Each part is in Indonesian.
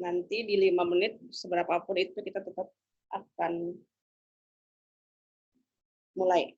nanti di 5 menit, seberapapun itu kita tetap akan mulai.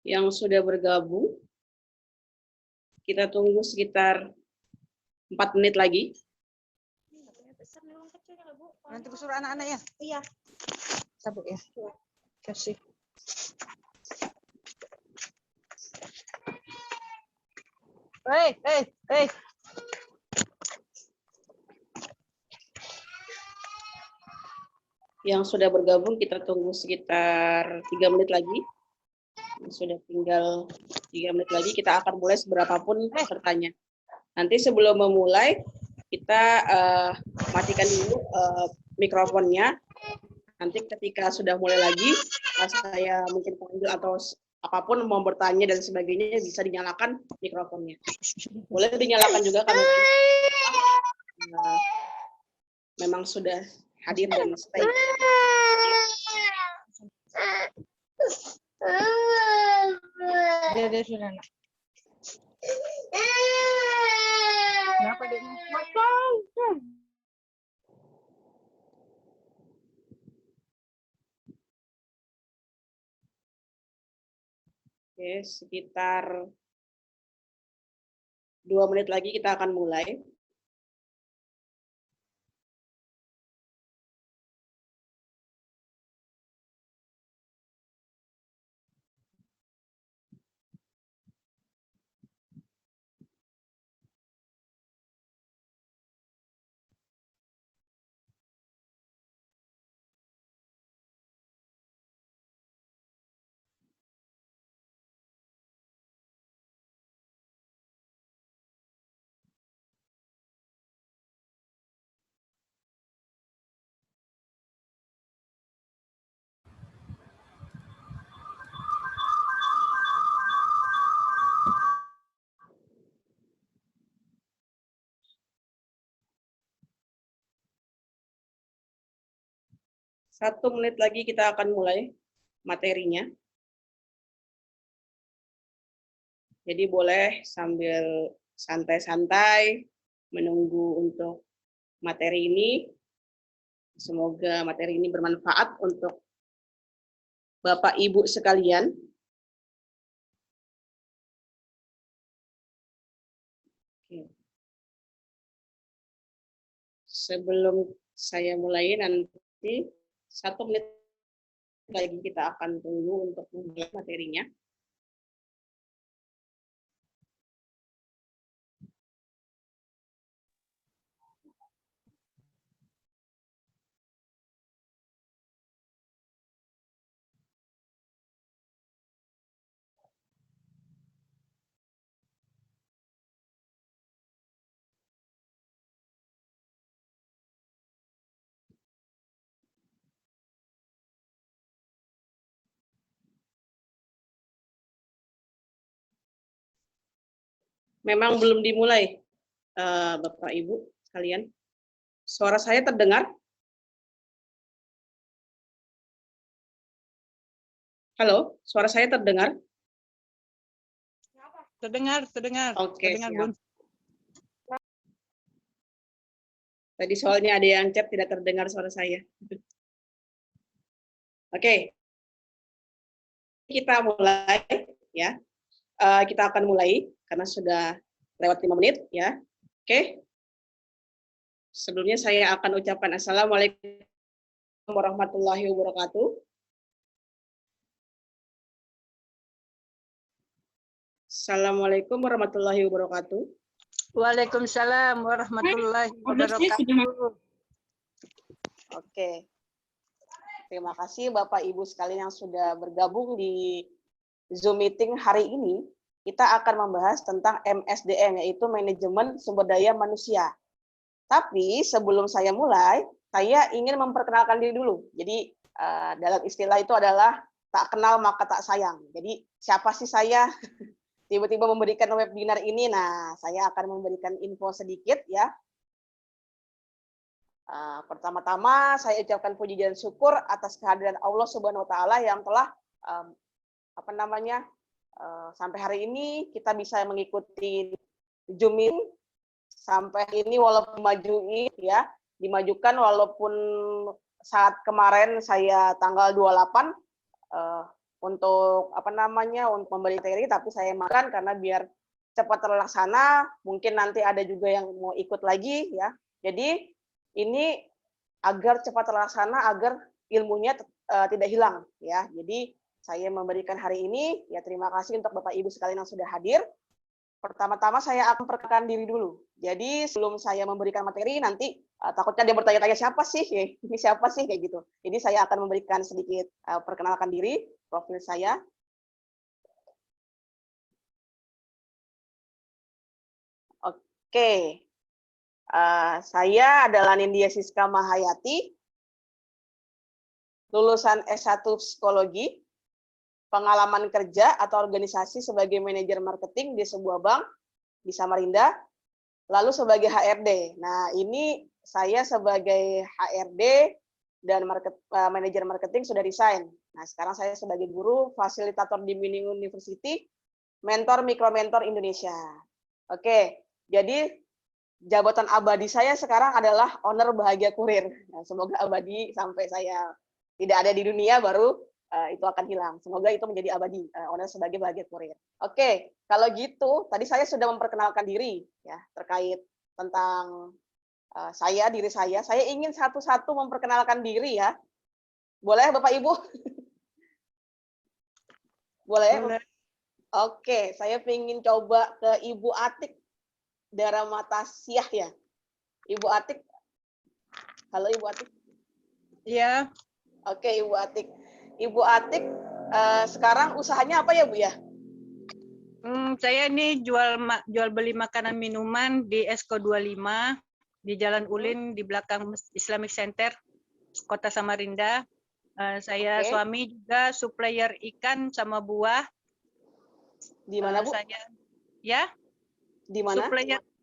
Yang sudah bergabung, kita tunggu sekitar 4 menit lagi. Nanti suruh anak-anak ya? Iya. Sabuk ya? Kasih. Hei. Yang sudah bergabung kita tunggu sekitar 3 menit lagi. Sudah tinggal 3 menit lagi, kita akan mulai seberapapun pesertanya. Nanti sebelum memulai, kita matikan dulu mikrofonnya. Nanti ketika sudah mulai lagi, saya mungkin panggil atau apapun mau bertanya dan sebagainya, bisa dinyalakan mikrofonnya. Boleh dinyalakan juga kalau memang sudah hadir dan stay. Dia sudah nak. Kenapa dia? Oke, sekitar 2 menit lagi kita akan mulai. Satu menit lagi kita akan mulai materinya. Jadi boleh sambil santai-santai menunggu untuk materi ini. Semoga materi ini bermanfaat untuk Bapak Ibu sekalian. Oke. Sebelum saya mulai nanti 1 menit lagi kita akan tunggu untuk memulai materinya. Memang belum dimulai, Bapak Ibu sekalian. Suara saya terdengar? Halo, suara saya terdengar? Terdengar. Oke, Terdengar, siap. Bun. Tadi soalnya ada yang chat tidak terdengar suara saya. Oke, kita mulai ya. Kita akan mulai karena sudah lewat 5 menit ya. Oke. Sebelumnya saya akan ucapkan Assalamualaikum warahmatullahi wabarakatuh. Assalamualaikum warahmatullahi wabarakatuh. Waalaikumsalam warahmatullahi wabarakatuh. Oke. Terima kasih Bapak Ibu sekalian yang sudah bergabung di Zoom meeting hari ini. Kita akan membahas tentang MSDM, yaitu Manajemen Sumber Daya Manusia. Tapi sebelum saya mulai, saya ingin memperkenalkan diri dulu. Jadi dalam istilah itu adalah tak kenal maka tak sayang. Jadi siapa sih saya? Tiba-tiba memberikan webinar ini. Nah, saya akan memberikan info sedikit ya. Pertama-tama saya ucapkan puji dan syukur atas kehadiran Allah Subhanahu wa taala yang telah sampai hari ini kita bisa mengikuti Zoom ini sampai ini walaupun dimajukan walaupun saat kemarin saya tanggal 28 untuk untuk memberi materi, tapi saya makan karena biar cepat terlaksana. Mungkin nanti ada juga yang mau ikut lagi ya. Jadi ini agar cepat terlaksana, agar ilmunya tidak hilang ya. Jadi saya memberikan hari ini ya, terima kasih untuk Bapak Ibu sekalian yang sudah hadir. Pertama-tama saya akan perkenalkan diri dulu. Jadi sebelum saya memberikan materi nanti takutnya dia bertanya-tanya siapa sih, ini siapa sih kayak gitu. Jadi saya akan memberikan sedikit perkenalkan diri, profil saya. Oke, saya adalah Nindya Siska Mahayati, lulusan S1 Psikologi, pengalaman kerja atau organisasi sebagai manajer marketing di sebuah bank di Samarinda, lalu sebagai HRD. Nah, ini saya sebagai HRD dan manajer marketing sudah resign. Nah, sekarang saya sebagai guru, fasilitator di Mining University, mentor mikromentor Indonesia. Oke, jadi jabatan abadi saya sekarang adalah owner Bahagia Kurir. Nah, semoga abadi sampai saya tidak ada di dunia baru itu akan hilang. Semoga itu menjadi abadi, owner sebagai Bahagia Kurir. Oke, kalau gitu tadi saya sudah memperkenalkan diri ya terkait tentang diri saya. Saya ingin satu-satu memperkenalkan diri ya. Boleh Bapak Ibu? Boleh? Oke, saya ingin coba ke Ibu Atik Daramatasyah ya. Ibu Atik. Halo Ibu Atik. Iya. Oke Ibu Atik. Ibu Atik sekarang usahanya apa ya Bu ya? Saya ini jual beli makanan minuman di Esko 25 di Jalan Ulin di belakang Islamic Center Kota Samarinda. Saya suami juga supplier ikan sama buah. Di mana Bu? Di mana?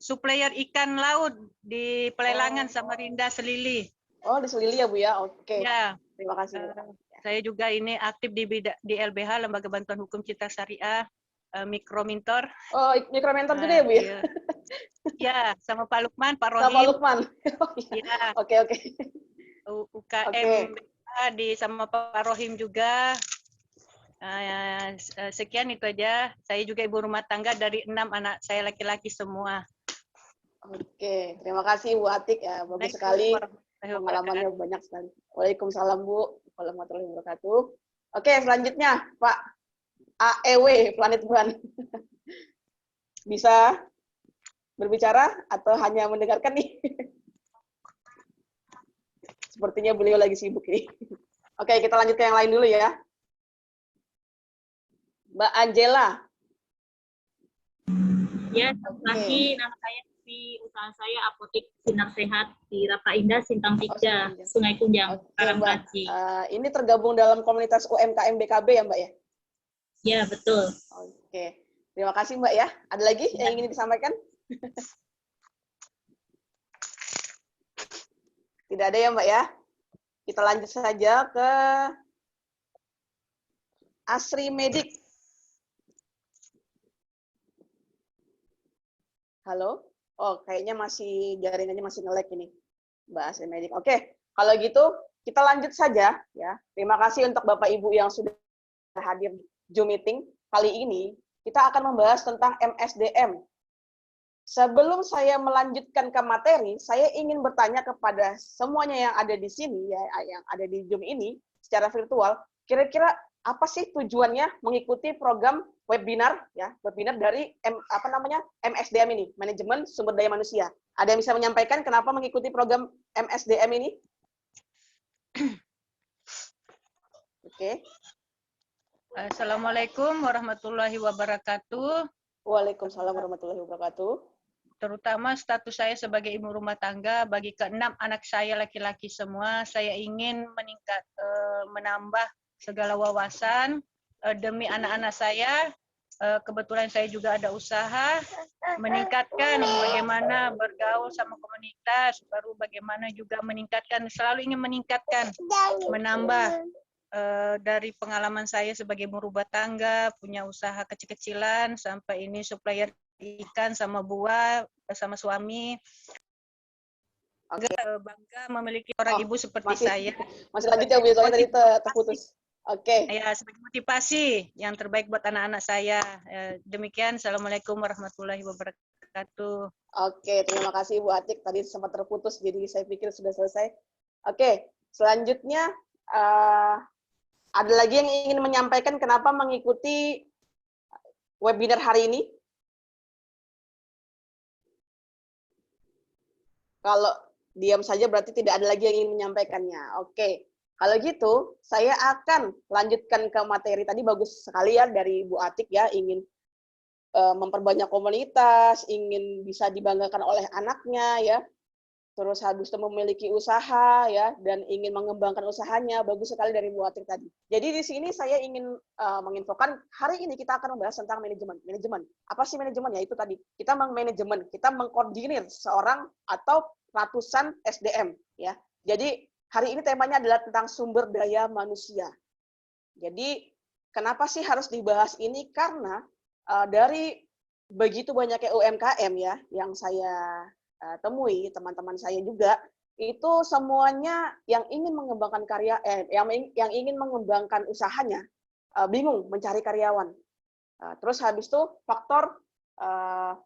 Supplier ikan laut di Pelelangan Samarinda Selili. Oh, di Selili ya Bu ya. Oke. Ya. Terima kasih Bu. Saya juga ini aktif di LBH, Lembaga Bantuan Hukum Citra Syariah, mikromentor. Oh, mikromentor juga ya Bu ya? Ya, sama Pak Lukman, Pak Rohim. Sama Pak Lukman. Ya. Oke. UKM sama Pak Rohim juga. Sekian itu aja. Saya juga ibu rumah tangga dari 6 anak saya laki-laki semua. Oke, terima kasih Bu Atik ya, bagus sekali. Pengalamannya banyak sekali. Waalaikumsalam Bu warahmatullahi wabarakatuh. Oke, selanjutnya Pak AEW Planet One. Bisa berbicara atau hanya mendengarkan nih? Sepertinya beliau lagi sibuk nih. Oke, kita lanjut ke yang lain dulu ya. Mbak Angela. Ya, selamat pagi. Nama saya Devi. Usaha saya Apotek Sinar Sehat di Rapa Indah, Sintang 3, Sungai Kunjang, Karangkaji. Ini tergabung dalam komunitas UMKM BKB ya, Mbak ya? Ya, betul. Oke. Terima kasih, Mbak ya. Ada lagi yang ingin disampaikan? Tidak ada ya, Mbak ya? Kita lanjut saja ke Asri Medik. Halo? Oh, kayaknya jaringannya masih nge-lag ini, Mbak Asri Medik. Oke, kalau gitu kita lanjut saja ya. Terima kasih untuk Bapak Ibu yang sudah hadir di Zoom meeting. Kali ini kita akan membahas tentang MSDM, sebelum saya melanjutkan ke materi, saya ingin bertanya kepada semuanya yang ada di sini, ya, yang ada di Zoom ini secara virtual, kira-kira apa sih tujuannya mengikuti program webinar, ya, webinar dari MSDM ini, Manajemen Sumber Daya Manusia. Ada yang bisa menyampaikan kenapa mengikuti program MSDM ini? Oke. Assalamualaikum warahmatullahi wabarakatuh. Waalaikumsalam warahmatullahi wabarakatuh. Terutama status saya sebagai ibu rumah tangga, bagi keenam anak saya laki-laki semua, saya ingin menambah segala wawasan demi anak-anak saya. Kebetulan saya juga ada usaha, meningkatkan bagaimana bergaul sama komunitas, baru bagaimana juga meningkatkan, selalu ingin meningkatkan, menambah dari pengalaman saya sebagai ibu rumah tangga, punya usaha kecil-kecilan, sampai ini supplier ikan sama buah sama suami. Bangga memiliki orang ibu seperti saya. Masih lanjut ya Bu, soalnya tadi terputus. Oke. Ya, sebagai motivasi yang terbaik buat anak-anak saya. Demikian, Assalamualaikum warahmatullahi wabarakatuh. Oke, terima kasih Bu Atik. Tadi sempat terputus, jadi saya pikir sudah selesai. Oke, selanjutnya ada lagi yang ingin menyampaikan kenapa mengikuti webinar hari ini? Kalau diam saja berarti tidak ada lagi yang ingin menyampaikannya. Oke, kalau gitu saya akan lanjutkan ke materi tadi. Bagus sekali ya dari Bu Atik ya, ingin memperbanyak komunitas, ingin bisa dibanggakan oleh anaknya ya. Terus habis itu memiliki usaha ya, dan ingin mengembangkan usahanya. Bagus sekali dari Bu Atik tadi. Jadi di sini saya ingin menginfokan hari ini kita akan membahas tentang manajemen. Manajemen. Apa sih manajemen? Ya itu tadi. Kita mengmanajemen, kita mengkoordinir seorang atau ratusan SDM ya. Jadi hari ini temanya adalah tentang sumber daya manusia. Jadi kenapa sih harus dibahas ini? Karena dari begitu banyaknya UMKM ya yang saya temui, teman-teman saya juga, itu semuanya yang ingin mengembangkan yang ingin mengembangkan usahanya bingung mencari karyawan. Terus habis itu faktor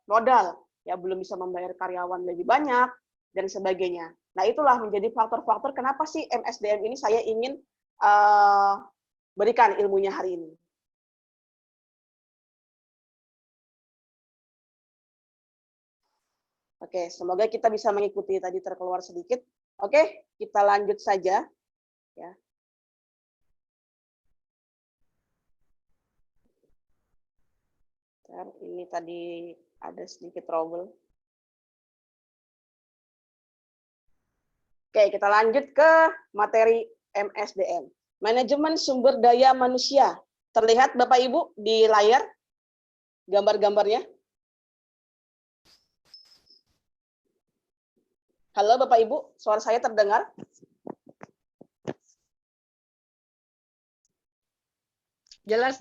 modal, ya belum bisa membayar karyawan lebih banyak dan sebagainya. Nah itulah menjadi faktor-faktor kenapa sih MSDM ini saya ingin berikan ilmunya hari ini. Oke, semoga kita bisa mengikuti tadi terkeluar sedikit. Oke, kita lanjut saja. Ya. Ini tadi ada sedikit trouble. Oke, kita lanjut ke materi MSDM. Manajemen Sumber Daya Manusia. Terlihat Bapak Ibu di layar gambar-gambarnya? Halo Bapak Ibu, suara saya terdengar? Jelas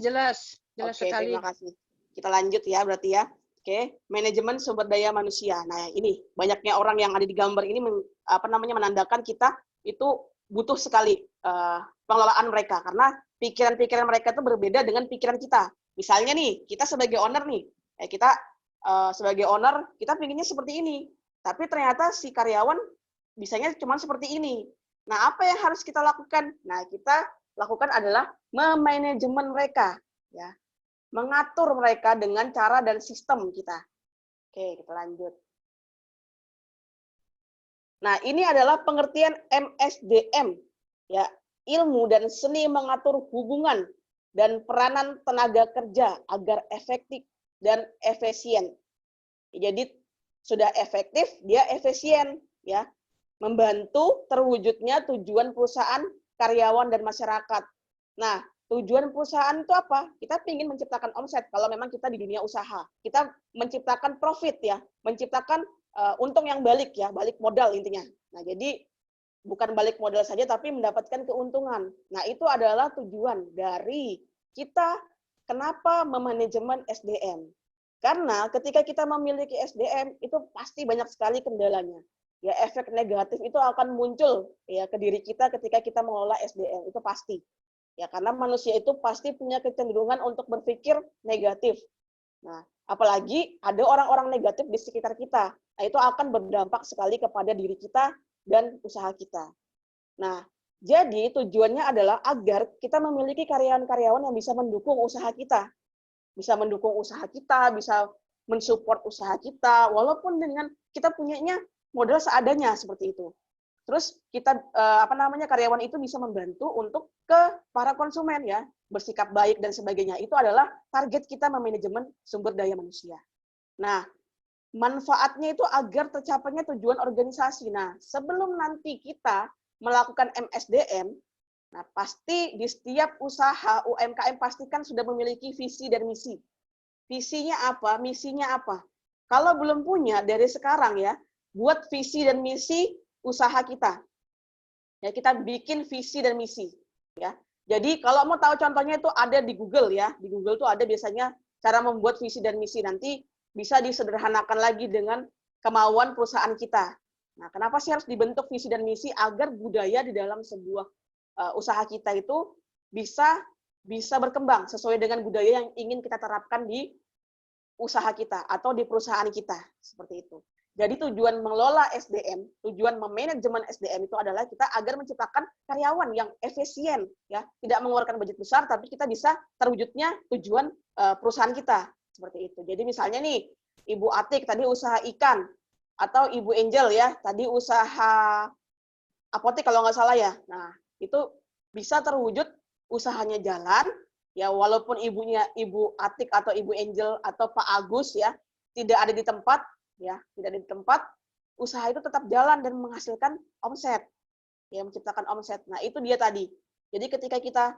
Oke, sekali. terima kasih. Kita lanjut ya berarti ya. Oke, manajemen sumber daya manusia. Nah, ini banyaknya orang yang ada di gambar ini menandakan kita itu butuh sekali pengelolaan mereka karena pikiran-pikiran mereka itu berbeda dengan pikiran kita. Misalnya nih, kita sebagai owner nih, sebagai owner kita pinginnya seperti ini. Tapi ternyata si karyawan bisanya cuma seperti ini. Nah, apa yang harus kita lakukan? Nah, kita lakukan adalah memanajemen mereka, ya, mengatur mereka dengan cara dan sistem kita. Oke, kita lanjut. Nah, ini adalah pengertian MSDM, ya, ilmu dan seni mengatur hubungan dan peranan tenaga kerja agar efektif dan efisien. Jadi sudah efektif, dia efisien, ya, membantu terwujudnya tujuan perusahaan, karyawan, dan masyarakat. Nah, tujuan perusahaan itu apa? Kita ingin menciptakan omset kalau memang kita di dunia usaha. Kita menciptakan profit ya, menciptakan untung yang balik ya, balik modal intinya. Nah, jadi bukan balik modal saja tapi mendapatkan keuntungan. Nah, itu adalah tujuan dari kita kenapa memanajemen SDM. Karena ketika kita memiliki SDM itu pasti banyak sekali kendalanya. Ya, efek negatif itu akan muncul ya ke diri kita ketika kita mengelola SDM, itu pasti. Ya, karena manusia itu pasti punya kecenderungan untuk berpikir negatif. Nah, apalagi ada orang-orang negatif di sekitar kita. Nah, itu akan berdampak sekali kepada diri kita dan usaha kita. Nah, jadi tujuannya adalah agar kita memiliki karyawan-karyawan yang bisa mendukung usaha kita. Bisa mendukung usaha kita, bisa mensupport usaha kita, walaupun dengan kita punyanya modal seadanya seperti itu. Terus kita karyawan itu bisa membantu untuk ke para konsumen ya, bersikap baik dan sebagainya. Itu adalah target kita memanajemen sumber daya manusia. Nah, manfaatnya itu agar tercapainya tujuan organisasi. Nah, sebelum nanti kita melakukan MSDM, nah pasti di setiap usaha UMKM pastikan sudah memiliki visi dan misi. Visinya apa, misinya apa. Kalau belum punya, dari sekarang ya, buat visi dan misi usaha kita. Ya, kita bikin visi dan misi. Ya. Jadi kalau mau tahu contohnya itu ada di Google ya. Di Google tuh ada biasanya cara membuat visi dan misi. Nanti bisa disederhanakan lagi dengan kemauan perusahaan kita. Nah, kenapa sih harus dibentuk visi dan misi agar budaya di dalam sebuah usaha kita itu bisa berkembang sesuai dengan budaya yang ingin kita terapkan di usaha kita atau di perusahaan kita seperti itu. Jadi tujuan mengelola SDM, tujuan memanajemen SDM itu adalah kita agar menciptakan karyawan yang efisien, ya, tidak mengeluarkan budget besar, tapi kita bisa terwujudnya tujuan perusahaan kita seperti itu. Jadi misalnya nih, Ibu Atik tadi usaha ikan, atau Ibu Angel ya tadi usaha apotek kalau nggak salah ya. Nah itu bisa terwujud usahanya jalan, ya walaupun ibunya Ibu Atik atau Ibu Angel atau Pak Agus ya tidak ada di tempat. Ya, tidak ada di tempat, usaha itu tetap jalan dan menghasilkan omset, ya menciptakan omset. Nah itu dia tadi. Jadi ketika kita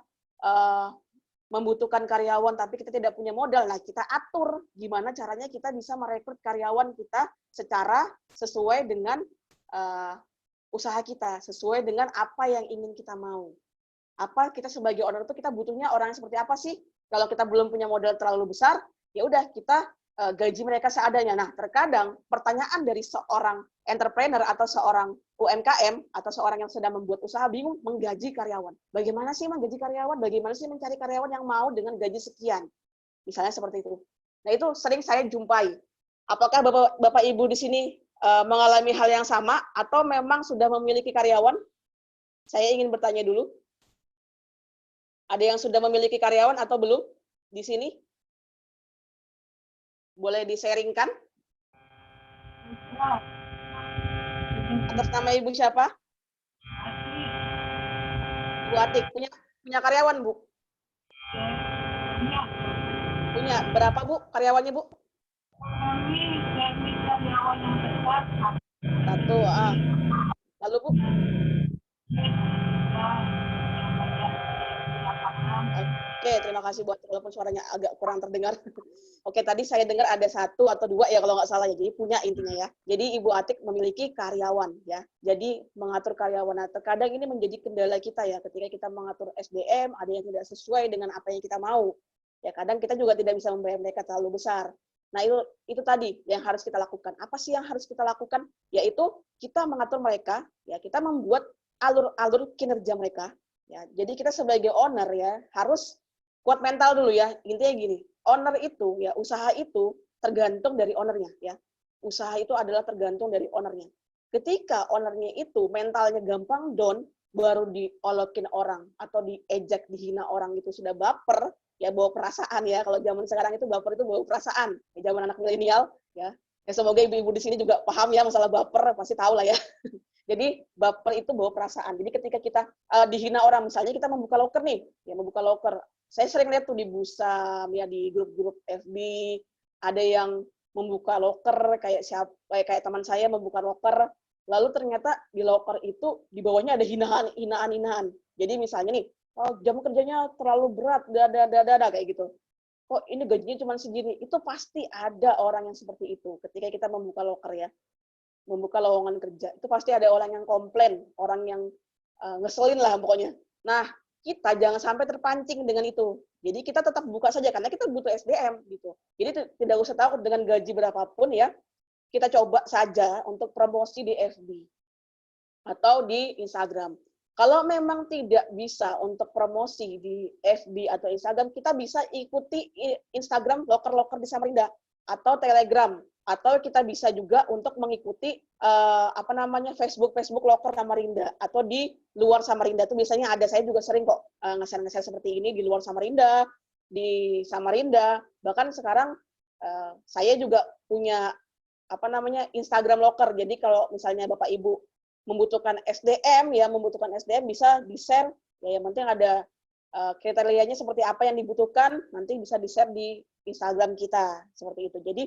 membutuhkan karyawan tapi kita tidak punya modal, nah kita atur gimana caranya kita bisa merekrut karyawan kita secara sesuai dengan usaha kita, sesuai dengan apa yang ingin kita mau. Apa kita sebagai owner itu kita butuhnya orang yang seperti apa sih? Kalau kita belum punya modal terlalu besar, ya udah kita gaji mereka seadanya. Nah, terkadang pertanyaan dari seorang entrepreneur atau seorang UMKM atau seorang yang sedang membuat usaha bingung menggaji karyawan. Bagaimana sih menggaji karyawan? Bagaimana sih mencari karyawan yang mau dengan gaji sekian? Misalnya seperti itu. Nah, itu sering saya jumpai. Apakah Bapak Ibu di sini mengalami hal yang sama atau memang sudah memiliki karyawan? Saya ingin bertanya dulu. Ada yang sudah memiliki karyawan atau belum di sini? Boleh di-sharingkan? Atas nama Ibu siapa? Bu Atik. Punya karyawan, Bu? Punya. Berapa, Bu, karyawannya, Bu? Satu. Lalu, Bu? Oke, terima kasih buat walaupun suaranya agak kurang terdengar. Oke, tadi saya dengar ada 1 atau 2 ya kalau nggak salah ya. Jadi punya intinya ya. Jadi Ibu Atik memiliki karyawan ya. Jadi mengatur karyawan. Nah, terkadang ini menjadi kendala kita ya. Ketika kita mengatur SDM, ada yang tidak sesuai dengan apa yang kita mau. Ya, kadang kita juga tidak bisa membayar mereka terlalu besar. Nah, itu tadi yang harus kita lakukan. Apa sih yang harus kita lakukan? Yaitu kita mengatur mereka, ya kita membuat alur-alur kinerja mereka. Ya, jadi kita sebagai owner ya harus kuat mental dulu ya. Intinya gini, owner itu ya usaha itu tergantung dari ownernya ya. Usaha itu adalah tergantung dari ownernya. Ketika ownernya itu mentalnya gampang down, baru diolokin orang atau diejek, dihina orang itu sudah baper, ya bawa perasaan ya. Kalau zaman sekarang itu baper itu bawa perasaan. Ya, zaman anak milenial ya. Ya semoga ibu-ibu di sini juga paham ya masalah baper, pasti tahu lah ya. Jadi baper itu bawa perasaan. Jadi ketika kita dihina orang, misalnya kita membuka loker nih, ya membuka loker. Saya sering lihat tuh di Busam, ya di grup-grup FB, ada yang membuka loker kayak teman saya membuka loker, lalu ternyata di loker itu di bawahnya ada hinaan. Jadi misalnya nih, oh, jam kerjanya terlalu berat, kayak gitu. Kok ini gajinya cuma segini? Itu pasti ada orang yang seperti itu ketika kita membuka loker ya. Membuka lowongan kerja itu pasti ada orang yang komplain, orang yang ngeselin lah pokoknya. Nah, kita jangan sampai terpancing dengan itu. Jadi kita tetap buka saja karena kita butuh SDM gitu. Jadi tidak usah takut dengan gaji berapapun ya. Kita coba saja untuk promosi di FB atau di Instagram. Kalau memang tidak bisa untuk promosi di FB atau Instagram, kita bisa ikuti Instagram loker-loker di Samarinda atau Telegram, atau kita bisa juga untuk mengikuti Facebook loker Samarinda, atau di luar Samarinda itu biasanya ada. Saya juga sering kok nge-share seperti ini di luar Samarinda, di Samarinda. Bahkan sekarang saya juga punya Instagram loker. Jadi kalau misalnya Bapak Ibu membutuhkan SDM bisa di-share ya, yang penting ada kriterianya seperti apa yang dibutuhkan, nanti bisa di-share di Instagram kita seperti itu. Jadi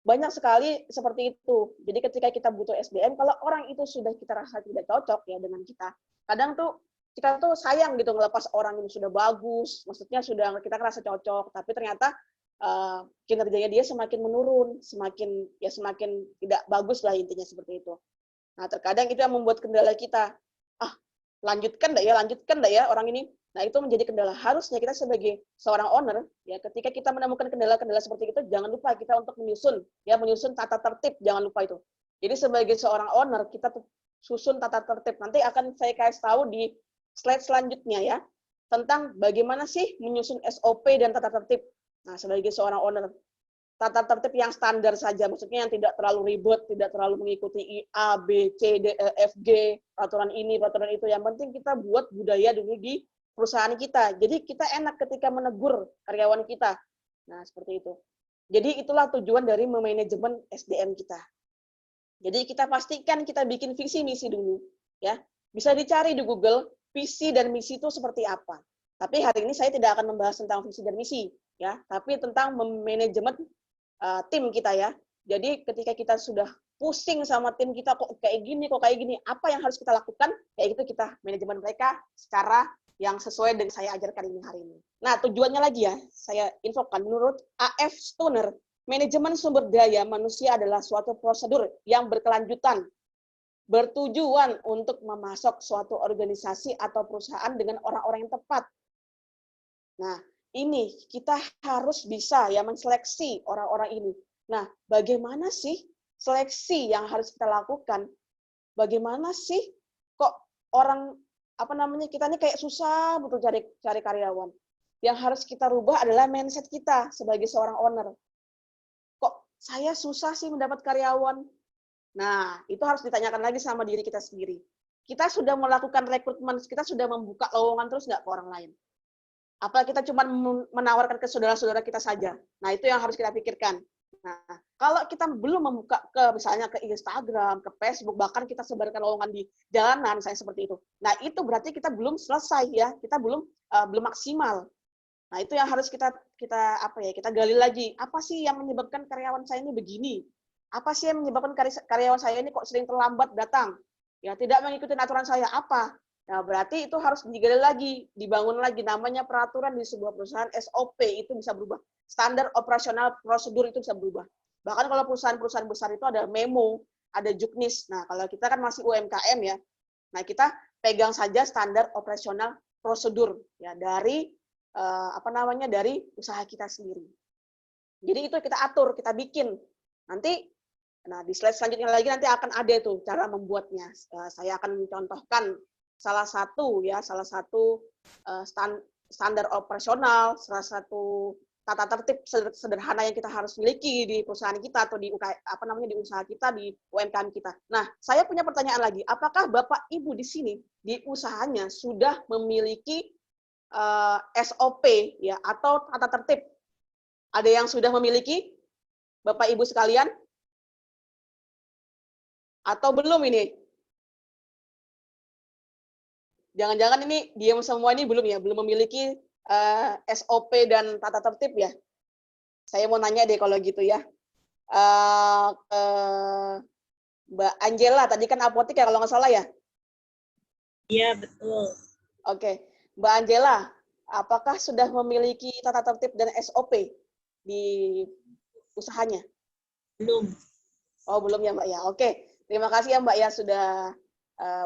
banyak sekali seperti itu. Jadi ketika kita butuh SDM, kalau orang itu sudah kita rasa tidak cocok ya dengan kita, kadang tuh kita tuh sayang gitu ngelepas orang yang sudah bagus, maksudnya sudah kita rasa cocok, tapi ternyata kinerjanya dia semakin menurun, semakin tidak bagus lah, intinya seperti itu. Nah, terkadang itu yang membuat kendala kita. Lanjutkan enggak ya orang ini. Nah, itu menjadi kendala. Harusnya kita sebagai seorang owner, ya, ketika kita menemukan kendala-kendala seperti itu, jangan lupa kita untuk menyusun tata tertib, jangan lupa itu. Jadi sebagai seorang owner, kita susun tata tertib. Nanti akan saya kasih tahu di slide selanjutnya ya, tentang bagaimana sih menyusun SOP dan tata tertib. Nah, sebagai seorang owner, tata tertib yang standar saja, maksudnya yang tidak terlalu ribet, tidak terlalu mengikuti A, B, C, D, E, F, G, peraturan ini, peraturan itu. Yang penting kita buat budaya dulu di perusahaan kita. Jadi kita enak ketika menegur karyawan kita. Nah, seperti itu. Jadi itulah tujuan dari memanajemen SDM kita. Jadi kita pastikan kita bikin visi misi dulu, ya. Bisa dicari di Google visi dan misi itu seperti apa. Tapi hari ini saya tidak akan membahas tentang visi dan misi, ya, tapi tentang manajemen tim kita ya. Jadi ketika kita sudah pusing sama tim kita, kok kayak gini, apa yang harus kita lakukan? Kayak gitu kita manajemen mereka secara yang sesuai dengan saya ajarkan ini hari ini. Nah, tujuannya lagi ya, saya infokan menurut A.F. Stoner, manajemen sumber daya manusia adalah suatu prosedur yang berkelanjutan, bertujuan untuk memasok suatu organisasi atau perusahaan dengan orang-orang yang tepat. Nah, ini kita harus bisa ya menseleksi orang-orang ini. Nah, bagaimana sih seleksi yang harus kita lakukan? Bagaimana sih kok orang kita ini kayak susah betul cari karyawan. Yang harus kita rubah adalah mindset kita sebagai seorang owner. Kok saya susah sih mendapat karyawan? Nah, itu harus ditanyakan lagi sama diri kita sendiri. Kita sudah melakukan rekrutmen, kita sudah membuka lowongan terus nggak ke orang lain? Apa kita cuma menawarkan ke saudara-saudara kita saja? Nah, itu yang harus kita pikirkan. Nah, kalau kita belum membuka misalnya ke Instagram, ke Facebook, bahkan kita sebarkan lowongan di jalanan, misalnya seperti itu. Nah, itu berarti kita belum selesai ya, kita belum maksimal. Nah, itu yang harus kita gali lagi. Apa sih yang menyebabkan karyawan saya ini begini? Apa sih yang menyebabkan karyawan saya ini kok sering terlambat datang? Ya, tidak mengikuti aturan saya apa? Nah, berarti itu harus digali lagi, dibangun lagi. Namanya peraturan di sebuah perusahaan, SOP itu bisa berubah. Standar operasional prosedur itu bisa berubah. Bahkan kalau perusahaan-perusahaan besar itu ada memo, ada juknis. Nah, kalau kita kan masih UMKM ya. Nah, kita pegang saja standar operasional prosedur ya dari dari usaha kita sendiri. Jadi itu kita atur, kita bikin. Nanti di slide selanjutnya lagi nanti akan ada itu cara membuatnya. Saya akan mencontohkan salah satu standar operasional, salah satu tata tertib sederhana yang kita harus miliki di perusahaan kita atau di usaha kita, di UMKM kita. Nah, saya punya pertanyaan lagi. Apakah Bapak Ibu di sini di usahanya sudah memiliki SOP ya atau tata tertib? Ada yang sudah memiliki, Bapak Ibu sekalian? Atau belum ini? Jangan-jangan ini diam semua ini belum ya, belum memiliki SOP dan tata tertib ya. Saya mau nanya deh kalau gitu ya. Mbak Angela, tadi kan apotik ya kalau nggak salah ya? Iya, betul. Oke. Mbak Angela, apakah sudah memiliki tata tertib dan SOP di usahanya? Belum. Oh, belum ya Mbak ya. Oke. Terima kasih ya Mbak ya sudah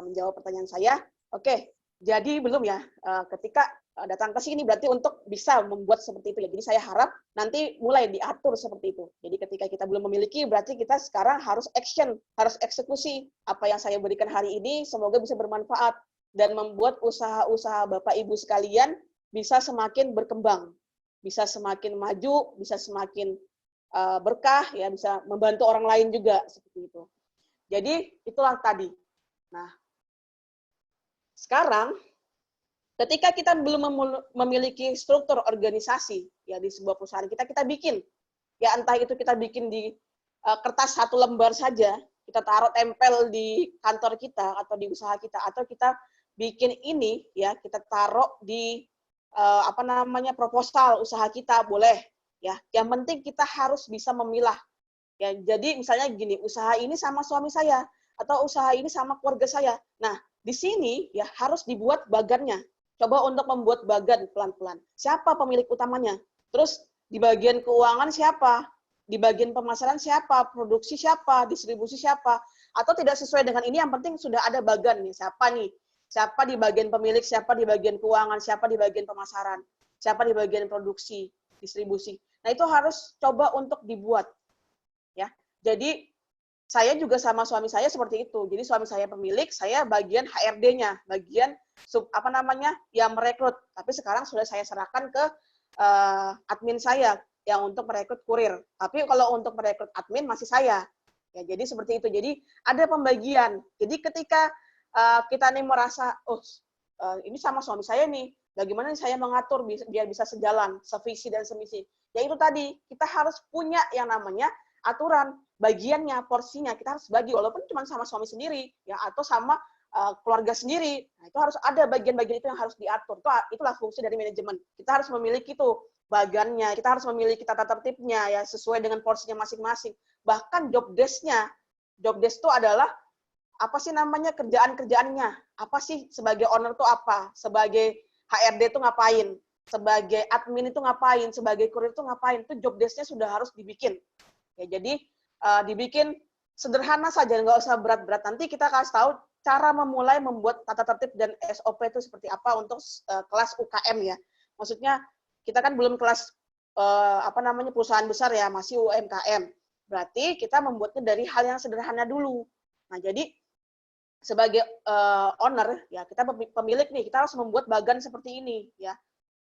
menjawab pertanyaan saya. Oke. Jadi belum ya, ketika datang ke sini berarti untuk bisa membuat seperti itu ya. Jadi saya harap nanti mulai diatur seperti itu. Jadi ketika kita belum memiliki, berarti kita sekarang harus action, harus eksekusi. Apa yang saya berikan hari ini semoga bisa bermanfaat. dan membuat usaha-usaha Bapak Ibu sekalian bisa semakin berkembang, bisa semakin maju, bisa semakin berkah, ya, bisa membantu orang lain juga seperti itu. Jadi itulah tadi. Nah, sekarang ketika kita belum memiliki struktur organisasi ya di sebuah perusahaan kita bikin, ya entah itu kita bikin di kertas 1 lembar saja, kita taruh tempel di kantor kita atau di usaha kita, atau kita bikin ini ya kita taruh di proposal usaha kita, boleh ya. Yang penting kita harus bisa memilah ya. Jadi misalnya gini, usaha ini sama suami saya atau usaha ini sama keluarga saya. Nah, di sini ya harus dibuat bagannya. Coba untuk membuat bagan pelan-pelan. Siapa pemilik utamanya? Terus di bagian keuangan siapa? Di bagian pemasaran siapa? Produksi siapa? Distribusi siapa? Atau tidak sesuai dengan ini, yang penting sudah ada bagan nih. Siapa nih? Siapa di bagian pemilik, siapa di bagian keuangan, siapa di bagian pemasaran, siapa di bagian produksi, distribusi. Nah, itu harus coba untuk dibuat. Ya. Jadi saya juga sama suami saya seperti itu. Jadi suami saya pemilik, saya bagian HRD-nya, bagian yang merekrut. Tapi sekarang sudah saya serahkan ke admin saya yang untuk merekrut kurir. Tapi kalau untuk merekrut admin masih saya. Ya, jadi seperti itu. Jadi ada pembagian. Jadi ketika kita nih merasa, ini sama suami saya nih, bagaimana saya mengatur biar bisa sejalan, sevisi dan semisi. Ya itu tadi, kita harus punya yang namanya aturan, bagiannya, porsinya, kita harus bagi, walaupun cuma sama suami sendiri, ya atau sama keluarga sendiri. Nah, itu harus ada bagian-bagian itu yang harus diatur. Itulah fungsi dari manajemen. Kita harus memiliki itu bagannya, kita harus memiliki tata tertibnya, ya sesuai dengan porsinya masing-masing. Bahkan job desk-nya, job desk itu adalah apa sih namanya kerjaan-kerjaannya, apa sih sebagai owner itu apa, sebagai HRD itu ngapain, sebagai admin itu ngapain, sebagai kurir itu ngapain, itu job desk-nya sudah harus dibikin. Ya, jadi dibikin sederhana saja, nggak usah berat-berat. Nanti kita kasih tahu cara memulai membuat tata tertib dan SOP itu seperti apa untuk kelas UKM ya. Maksudnya kita kan belum kelas perusahaan besar ya, masih UMKM. Berarti kita membuatnya dari hal yang sederhana dulu. Nah, jadi sebagai owner ya, kita pemilik nih, kita harus membuat bagan seperti ini ya.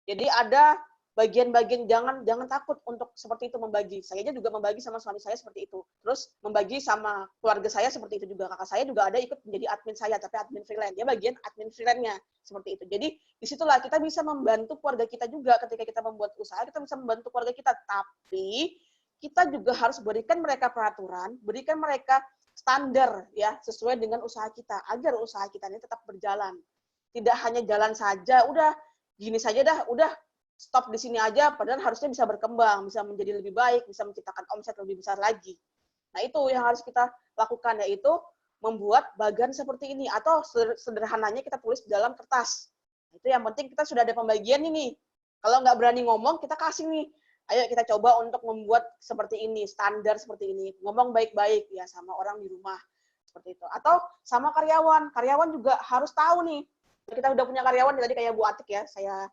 Jadi ada bagian-bagian, jangan takut untuk seperti itu membagi. Saya juga membagi sama suami saya seperti itu. Terus membagi sama keluarga saya seperti itu juga. Kakak saya juga ada ikut menjadi admin saya, tapi admin freelance. Dia bagian admin freelance-nya seperti itu. Jadi disitulah kita bisa membantu keluarga kita juga ketika kita membuat usaha, kita bisa membantu keluarga kita. Tapi kita juga harus berikan mereka peraturan, berikan mereka standar ya sesuai dengan usaha kita agar usaha kita ini tetap berjalan. Tidak hanya jalan saja, udah gini saja dah, udah stop di sini aja, padahal harusnya bisa berkembang, bisa menjadi lebih baik, bisa menciptakan omset lebih besar lagi. Nah, itu yang harus kita lakukan, yaitu membuat bagan seperti ini, atau sederhananya kita tulis di dalam kertas. Itu yang penting kita sudah ada pembagian ini. Kalau nggak berani ngomong, kita kasih nih, ayo kita coba untuk membuat seperti ini, standar seperti ini, ngomong baik-baik ya sama orang di rumah, seperti itu. Atau sama karyawan juga harus tahu nih, kita udah punya karyawan, tadi kayak Bu Atik ya, saya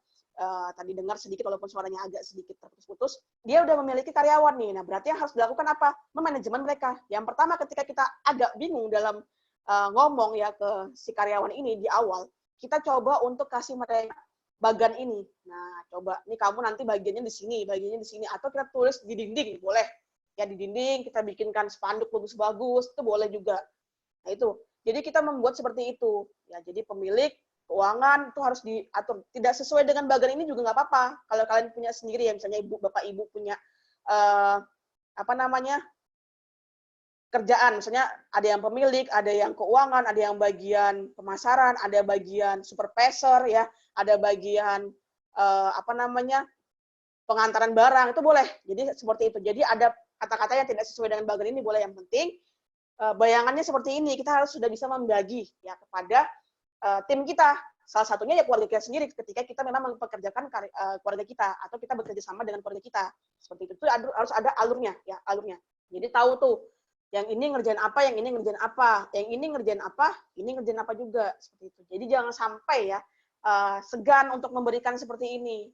tadi dengar sedikit walaupun suaranya agak sedikit terputus-putus, dia udah memiliki karyawan nih. Nah, berarti yang harus dilakukan apa? Memanajemen mereka. Yang pertama, ketika kita agak bingung dalam ngomong ya ke si karyawan ini di awal, kita coba untuk kasih mereka bagan ini. Nah, coba nih kamu nanti bagiannya di sini, atau kita tulis di dinding, boleh. Ya di dinding kita bikinkan spanduk bagus-bagus, itu boleh juga. Nah, itu. Jadi kita membuat seperti itu. Ya, jadi pemilik keuangan itu harus diatur. Tidak sesuai dengan bagan ini juga nggak apa-apa. Kalau kalian punya sendiri ya, misalnya bapak ibu punya kerjaan, misalnya ada yang pemilik, ada yang keuangan, ada yang bagian pemasaran, ada bagian supervisor ya, ada bagian pengantaran barang, itu boleh. Jadi seperti itu. Jadi ada kata-kata yang tidak sesuai dengan bagan ini boleh. Yang penting bayangannya seperti ini, kita harus sudah bisa membagi ya kepada tim kita, salah satunya ya keluarga kita sendiri ketika kita memang mempekerjakan keluarga kita atau kita bekerja sama dengan keluarga kita, seperti itu. Harus ada alurnya ya, alurnya. Jadi tahu tuh yang ini ngerjain apa, yang ini ngerjain apa, yang ini ngerjain apa, ini ngerjain apa juga, seperti itu. Jadi jangan sampai ya segan untuk memberikan seperti ini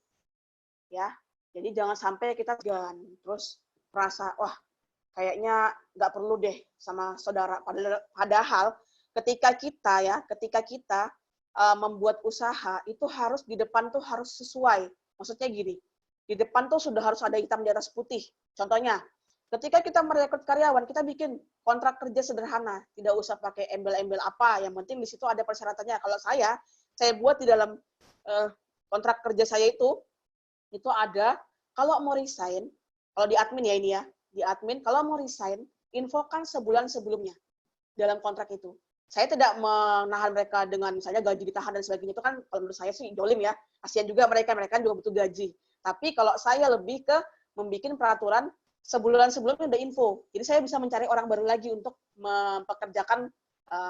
ya. Jadi jangan sampai kita segan terus merasa wah kayaknya nggak perlu deh sama saudara, padahal ketika kita membuat usaha itu harus di depan tuh harus sesuai. Maksudnya gini, di depan tuh sudah harus ada hitam di atas putih. Contohnya, ketika kita merekrut karyawan, kita bikin kontrak kerja sederhana, tidak usah pakai embel-embel apa, yang penting di situ ada persyaratannya. Kalau saya buat di dalam kontrak kerja saya itu ada, kalau mau resign, kalau di admin ya ini ya, di admin, kalau mau resign, infokan sebulan sebelumnya dalam kontrak itu. Saya tidak menahan mereka dengan misalnya gaji ditahan dan sebagainya, itu kan kalau menurut saya sih dolim ya, kasihan juga mereka juga butuh gaji. Tapi kalau saya lebih ke membuat peraturan sebulan sebelumnya udah info, jadi saya bisa mencari orang baru lagi untuk mempekerjakan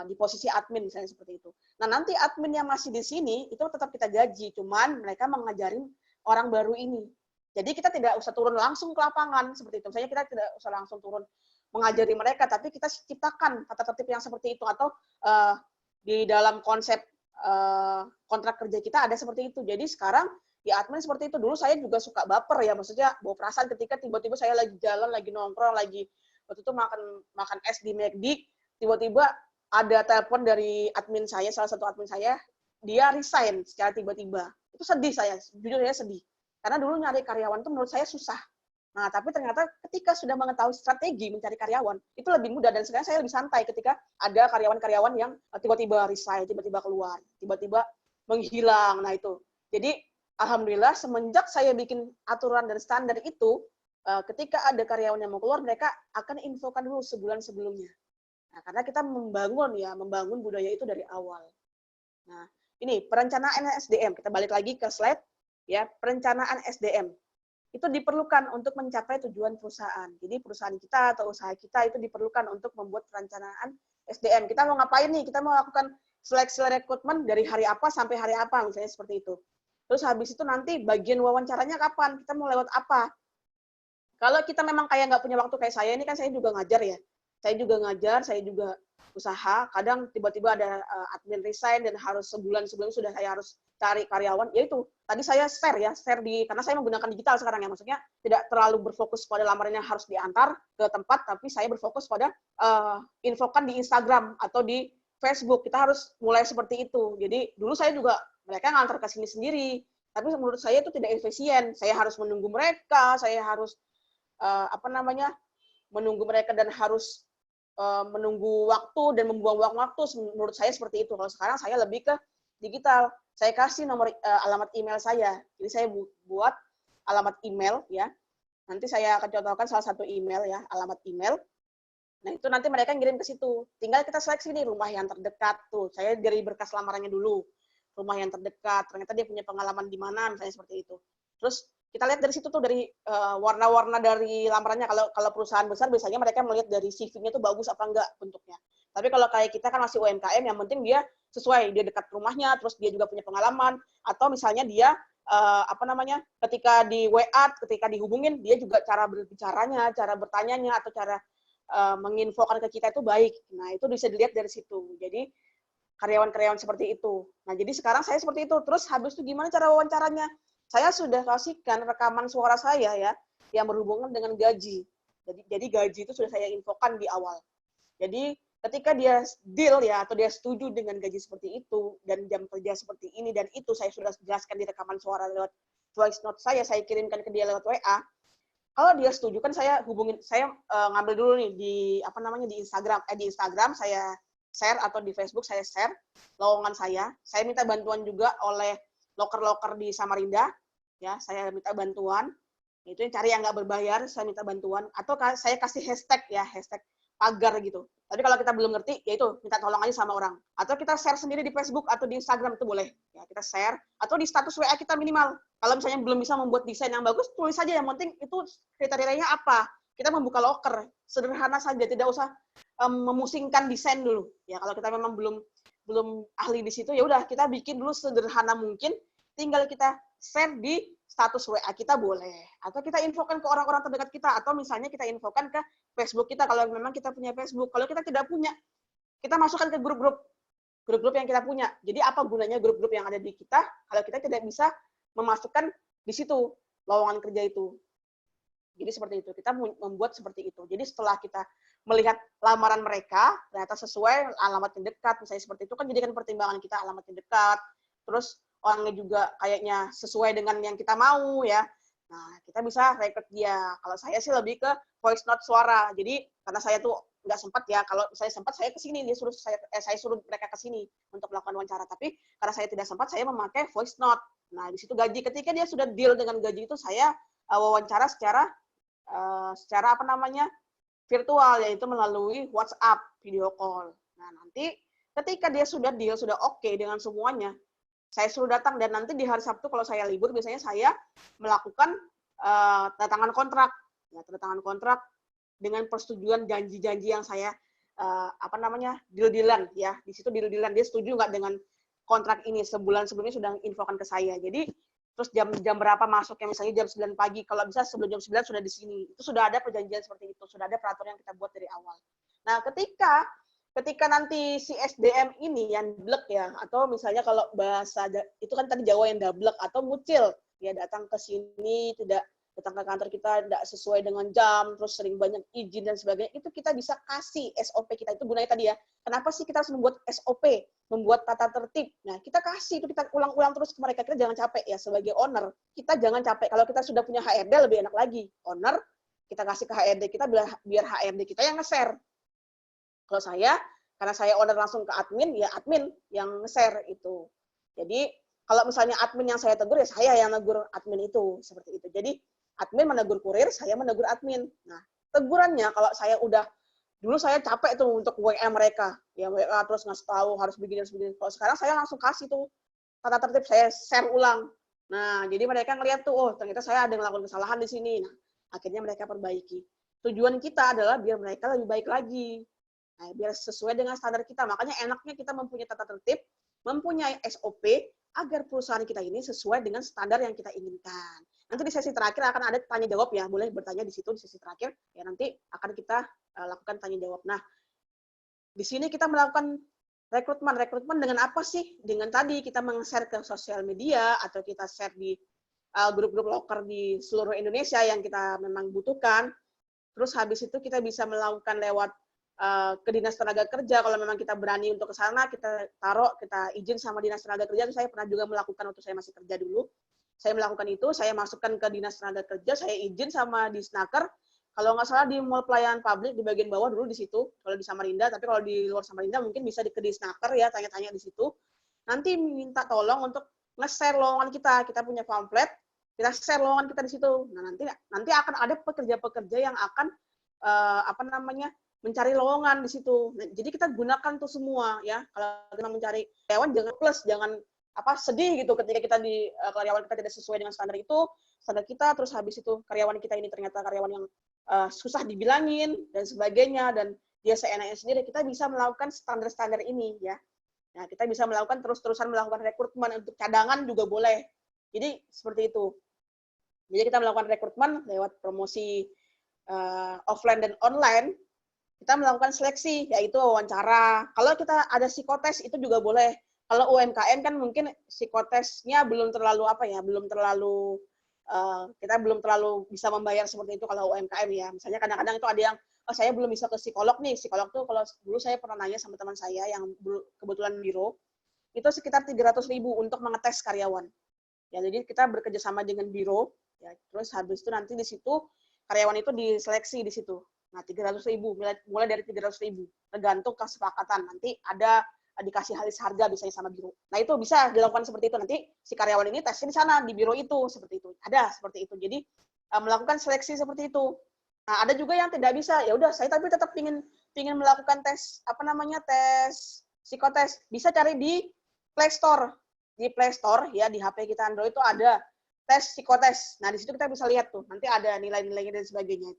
di posisi admin misalnya seperti itu. Nah nanti admin yang masih di sini itu tetap kita gaji, cuman mereka mengajarin orang baru ini. Jadi kita tidak usah turun langsung ke lapangan seperti itu. Misalnya kita tidak usah langsung turun mengajari mereka, tapi kita ciptakan tata tertib yang seperti itu, atau di dalam konsep kontrak kerja kita ada seperti itu. Jadi sekarang di admin seperti itu. Dulu saya juga suka baper ya, maksudnya bawa perasaan ketika tiba-tiba saya lagi jalan, lagi nongkrong, lagi waktu itu makan es di McD, tiba-tiba ada telepon dari admin saya, salah satu admin saya, dia resign secara tiba-tiba. Itu sedih saya, jujur saya sedih. Karena dulu nyari karyawan itu menurut saya susah. Nah, tapi ternyata ketika sudah mengetahui strategi mencari karyawan, itu lebih mudah, dan sekarang saya lebih santai ketika ada karyawan-karyawan yang tiba-tiba resign, tiba-tiba keluar, tiba-tiba menghilang. Nah, itu. Jadi, alhamdulillah semenjak saya bikin aturan dan standar itu, ketika ada karyawan yang mau keluar, mereka akan infokan dulu sebulan sebelumnya. Nah, karena kita membangun budaya itu dari awal. Nah, ini perencanaan SDM. Kita balik lagi ke slide, ya, perencanaan SDM. Itu diperlukan untuk mencapai tujuan perusahaan. Jadi perusahaan kita atau usaha kita itu diperlukan untuk membuat perencanaan SDM. Kita mau ngapain nih? Kita mau lakukan seleksi rekrutmen dari hari apa sampai hari apa, misalnya seperti itu. Terus habis itu nanti bagian wawancaranya kapan? Kita mau lewat apa? Kalau kita memang kayak nggak punya waktu kayak saya, ini kan saya juga ngajar ya. Saya juga ngajar, saya juga usaha. Kadang tiba-tiba ada admin resign dan harus sebulan sebelum sudah saya harus cari karyawan. Ya itu, tadi saya share karena saya menggunakan digital sekarang ya. Maksudnya tidak terlalu berfokus pada lamaran yang harus diantar ke tempat, tapi saya berfokus pada infokan di Instagram atau di Facebook. Kita harus mulai seperti itu. Jadi dulu saya juga, mereka ngantar ke sini sendiri. Tapi menurut saya itu tidak efisien. Saya harus menunggu mereka, saya harus menunggu mereka dan harus menunggu waktu dan membuang waktu. Menurut saya seperti itu. Kalau sekarang saya lebih ke digital. Saya kasih nomor alamat email saya. Jadi saya buat alamat email ya. Nanti saya akan contohkan salah satu email ya, alamat email. Nah, itu nanti mereka ngirim ke situ. Tinggal kita seleksi nih rumah yang terdekat tuh. Saya dari berkas lamarannya dulu. Rumah yang terdekat, ternyata dia punya pengalaman di mana misalnya seperti itu. Terus kita lihat dari situ tuh, dari warna-warna dari lamarannya. Kalau perusahaan besar biasanya mereka melihat dari CV-nya tuh bagus apa enggak bentuknya. Tapi kalau kayak kita kan masih UMKM, yang penting dia sesuai, dia dekat rumahnya, terus dia juga punya pengalaman, atau misalnya dia ketika di WA, ketika dihubungin, dia juga cara berbicaranya, cara bertanyanya, atau cara menginfokan ke kita itu baik. Nah, itu bisa dilihat dari situ. Jadi karyawan-karyawan seperti itu. Nah, jadi sekarang saya seperti itu. Terus habis itu gimana cara wawancaranya? Saya sudah kasihkan rekaman suara saya ya, yang berhubungan dengan gaji. Jadi gaji itu sudah saya infokan di awal. Jadi ketika dia deal ya, atau dia setuju dengan gaji seperti itu, dan jam kerja seperti ini dan itu, saya sudah jelaskan di rekaman suara lewat voice note saya kirimkan ke dia lewat WA. Kalau dia setuju kan saya hubungin, saya ngambil dulu nih di Instagram saya share, atau di Facebook saya share lowongan saya. Saya minta bantuan juga oleh loker-loker di Samarinda, ya, saya minta bantuan. Itu yang cari yang nggak berbayar, saya minta bantuan. Atau saya kasih hashtag ya, hashtag pagar gitu. Tapi kalau kita belum ngerti, ya itu minta tolong aja sama orang. Atau kita share sendiri di Facebook atau di Instagram, itu boleh. Ya, kita share. Atau di status WA kita minimal. Kalau misalnya belum bisa membuat desain yang bagus, tulis saja. Yang penting itu kriterianya apa. Kita membuka loker. Sederhana saja, tidak usah memusingkan desain dulu. Ya, kalau kita memang belum ahli di situ, ya udah kita bikin dulu sederhana mungkin, tinggal kita share di status WA kita boleh, atau kita infokan ke orang-orang terdekat kita, atau misalnya kita infokan ke Facebook kita kalau memang kita punya Facebook. Kalau kita tidak punya, kita masukkan ke grup-grup yang kita punya. Jadi apa gunanya grup-grup yang ada di kita kalau kita tidak bisa memasukkan di situ lowongan kerja itu. Jadi seperti itu, kita membuat seperti itu. Jadi setelah kita melihat lamaran mereka, ternyata sesuai alamat yang dekat, misalnya seperti itu kan jadikan pertimbangan kita alamat yang dekat, terus orangnya juga kayaknya sesuai dengan yang kita mau ya. Nah, kita bisa rekrut dia. Kalau saya sih lebih ke voice note suara. Jadi karena saya tuh nggak sempat ya, kalau saya sempat saya ke sini, dia suruh saya suruh mereka ke sini untuk melakukan wawancara. Tapi karena saya tidak sempat, saya memakai voice note. Nah, di situ gaji. Ketika dia sudah deal dengan gaji itu, saya wawancara secara apa namanya virtual, yaitu melalui WhatsApp video call. Nah, nanti ketika dia sudah deal, sudah oke dengan semuanya, saya suruh datang, dan nanti di hari Sabtu kalau saya libur biasanya saya melakukan tanda tangan kontrak, ya, tanda tangan kontrak dengan persetujuan janji-janji yang saya apa namanya deal-dealan ya. Di situ deal-dealan dia setuju nggak dengan kontrak ini, sebulan sebelumnya sudah infokan ke saya. Jadi terus jam berapa masuknya, misalnya jam 9 pagi, kalau bisa sebelum jam 9 sudah di sini. Itu sudah ada perjanjian seperti itu, sudah ada peraturan yang kita buat dari awal. Nah, ketika nanti si SDM ini yang blek ya, atau misalnya kalau bahasa itu kan tadi Jawa yang dablek atau mucil, ya datang ke sini tidak datang ke kantor kita tidak sesuai dengan jam, terus sering banyak izin dan sebagainya, itu kita bisa kasih SOP kita. Itu gunanya tadi ya. Kenapa sih kita harus membuat SOP, membuat tata tertib? Nah, kita kasih itu, kita ulang-ulang terus ke mereka. Kita jangan capek ya, sebagai owner, kita jangan capek. Kalau kita sudah punya HRD lebih enak lagi. Owner, kita kasih ke HRD kita biar HRD kita yang nge-share. Kalau saya, karena saya owner langsung ke admin, ya admin yang nge-share itu. Jadi, kalau misalnya admin yang saya tegur, ya saya yang negur admin itu. Seperti itu. Jadi, admin menegur kurir, saya menegur admin. Nah, tegurannya kalau saya dulu saya capek tuh untuk WA mereka, ya WA terus ngasih tahu harus begini harus begini. Kalau sekarang saya langsung kasih tuh tata tertib, saya share ulang. Nah, jadi mereka ngeliat tuh, oh ternyata saya ada melakukan kesalahan di sini. Nah, akhirnya mereka perbaiki. Tujuan kita adalah biar mereka lebih baik lagi. Nah, biar sesuai dengan standar kita. Makanya enaknya kita mempunyai tata tertib, mempunyai SOP, agar perusahaan kita ini sesuai dengan standar yang kita inginkan. Nanti di sesi terakhir akan ada tanya jawab ya, boleh bertanya di situ di sesi terakhir. Ya nanti akan kita lakukan tanya jawab. Nah, di sini kita melakukan rekrutmen. Rekrutmen dengan apa sih? Dengan tadi kita meng-share ke sosial media atau kita share di grup-grup loker di seluruh Indonesia yang kita memang butuhkan. Terus habis itu kita bisa melakukan lewat ke Dinas Tenaga Kerja. Kalau memang kita berani untuk ke sana, kita izin sama Dinas Tenaga Kerja. Saya pernah juga melakukan waktu saya masih kerja dulu. Saya melakukan itu, saya masukkan ke Dinas Tenaga Kerja, saya izin sama Disnaker. Kalau nggak salah di Mall Pelayanan Publik di bagian bawah dulu di situ, kalau di Samarinda, tapi kalau di luar Samarinda mungkin bisa ke Disnaker ya, tanya-tanya di situ. Nanti minta tolong untuk nge-share lowongan kita. Kita punya pamflet, kita share lowongan kita di situ. Nah, nanti akan ada pekerja-pekerja yang akan mencari lowongan di situ. Nah, jadi kita gunakan tuh semua ya. Kalau kita mencari karyawan jangan plus, jangan sedih gitu ketika kita karyawan kita tidak sesuai dengan standar kita, terus habis itu karyawan kita ini ternyata karyawan yang susah dibilangin dan sebagainya, dan dia seenaknya sendiri. Kita bisa melakukan standar-standar ini ya. Nah, kita bisa melakukan terus-terusan melakukan rekrutmen untuk cadangan juga boleh. Jadi seperti itu. Jadi kita melakukan rekrutmen lewat promosi offline dan online. Kita melakukan seleksi, yaitu wawancara. Kalau kita ada psikotes, itu juga boleh. Kalau UMKM kan mungkin psikotesnya belum terlalu kita belum terlalu bisa membayar seperti itu kalau UMKM ya. Misalnya kadang-kadang itu ada yang, saya belum bisa ke psikolog nih. Psikolog tuh kalau dulu saya pernah nanya sama teman saya yang kebetulan biro, itu sekitar 300.000 untuk mengetes karyawan. Ya, jadi kita bekerja sama dengan biro, ya, terus habis itu nanti di situ karyawan itu diseleksi di situ. Nah, 300.000, mulai dari 300.000, tergantung kesepakatan. Nanti ada dikasih harga biasanya sama biro. Nah, itu bisa dilakukan seperti itu. Nanti si karyawan ini tesnya di sana, di biro itu, seperti itu. Ada seperti itu. Jadi, melakukan seleksi seperti itu. Nah, ada juga yang tidak bisa. Ya udah, saya tapi tetap ingin melakukan tes, tes psikotes. Bisa cari di Play Store. Di Play Store, ya, di HP kita Android itu ada tes psikotes. Nah, di situ kita bisa lihat tuh. Nanti ada nilai-nilainya dan sebagainya.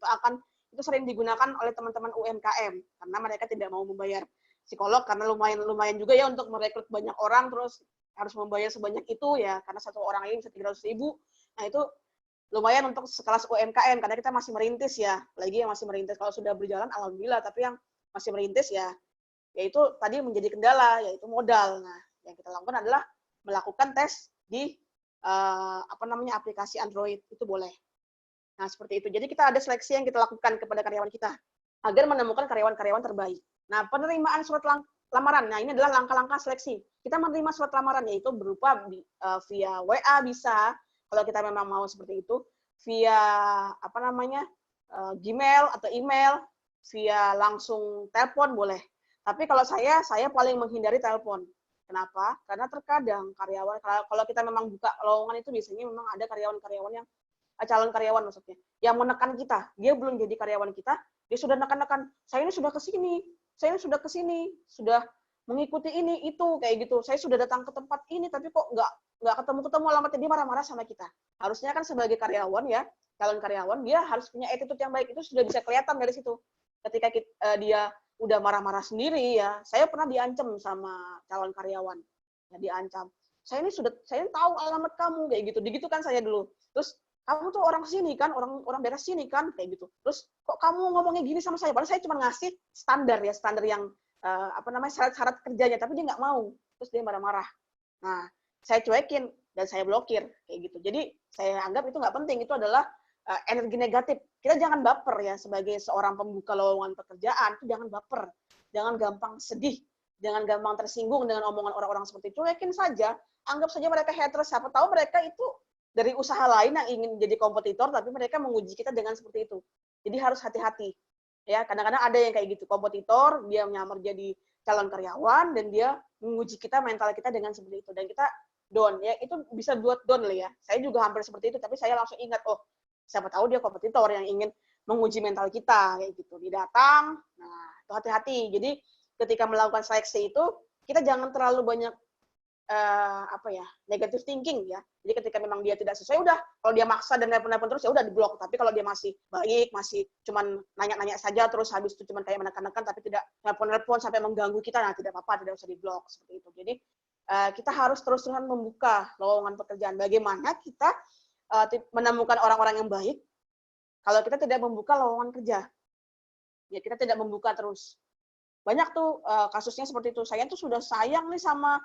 Itu sering digunakan oleh teman-teman UMKM karena mereka tidak mau membayar psikolog karena lumayan juga ya untuk merekrut banyak orang, terus harus membayar sebanyak itu ya, karena satu orang ini bisa 300.000. Nah, itu lumayan untuk sekelas UMKM karena kita masih merintis ya. Lagi yang masih merintis, kalau sudah berjalan alhamdulillah, tapi yang masih merintis ya yaitu tadi menjadi kendala, yaitu modal. Nah, yang kita lakukan adalah melakukan tes di aplikasi Android, itu boleh. Nah, seperti itu. Jadi kita ada seleksi yang kita lakukan kepada karyawan kita agar menemukan karyawan-karyawan terbaik. Nah, penerimaan surat lamaran. Nah, ini adalah langkah-langkah seleksi. Kita menerima surat lamaran, yaitu berupa via WA bisa, kalau kita memang mau seperti itu, via Gmail atau email, via langsung telepon boleh. Tapi kalau saya paling menghindari telepon. Kenapa? Karena terkadang karyawan, kalau kita memang buka lowongan itu biasanya memang ada karyawan-karyawan yang, calon karyawan maksudnya, yang menekan kita. Dia belum jadi karyawan kita, dia sudah nekan-nekan, saya ini sudah ke sini, sudah mengikuti ini, itu, kayak gitu. Saya sudah datang ke tempat ini, tapi kok nggak ketemu alamatnya, dia marah-marah sama kita. Harusnya kan sebagai karyawan ya, calon karyawan, dia harus punya attitude yang baik. Itu sudah bisa kelihatan dari situ. Ketika dia udah marah-marah sendiri ya, saya pernah diancam sama calon karyawan. Ya, diancam. Saya tahu alamat kamu, kayak gitu. Digitukan saya dulu. Terus, kamu tuh orang sini kan, orang daerah sini kan, kayak gitu. Terus, kok kamu ngomongnya gini sama saya? Padahal saya cuma ngasih standar yang syarat-syarat kerjanya, tapi dia nggak mau. Terus dia marah-marah. Nah, saya cuekin dan saya blokir, kayak gitu. Jadi, saya anggap itu nggak penting. Itu adalah energi negatif. Kita jangan baper ya, sebagai seorang pembuka lowongan pekerjaan, itu jangan baper. Jangan gampang sedih, jangan gampang tersinggung dengan omongan orang-orang seperti itu. Cuekin saja, anggap saja mereka haters. Siapa tahu mereka itu dari usaha lain yang ingin jadi kompetitor, tapi mereka menguji kita dengan seperti itu. Jadi harus hati-hati. Ya, kadang-kadang ada yang kayak gitu, kompetitor, dia menyamar jadi calon karyawan, dan dia menguji kita, mental kita dengan seperti itu. Dan kita down, ya itu bisa buat down lah ya. Saya juga hampir seperti itu, tapi saya langsung ingat, oh, siapa tahu dia kompetitor yang ingin menguji mental kita, kayak gitu. Dia datang, nah itu hati-hati. Jadi ketika melakukan seleksi itu, kita jangan terlalu banyak negative thinking ya. Jadi ketika memang dia tidak sesuai, udah, kalau dia maksa dan nelpon-nelpon terus, ya udah diblok. Tapi kalau dia masih baik, masih cuman nanya-nanya saja, terus habis itu cuman kayak menekan-nekan, tapi tidak nelpon-nelpon sampai mengganggu kita, nah tidak apa-apa, tidak usah diblok, seperti itu. Jadi kita harus terus-terusan membuka lowongan pekerjaan. Bagaimana kita menemukan orang-orang yang baik kalau kita tidak membuka lowongan kerja. Ya, kita tidak membuka terus. Banyak tuh kasusnya seperti itu. Saya sudah sayang nih sama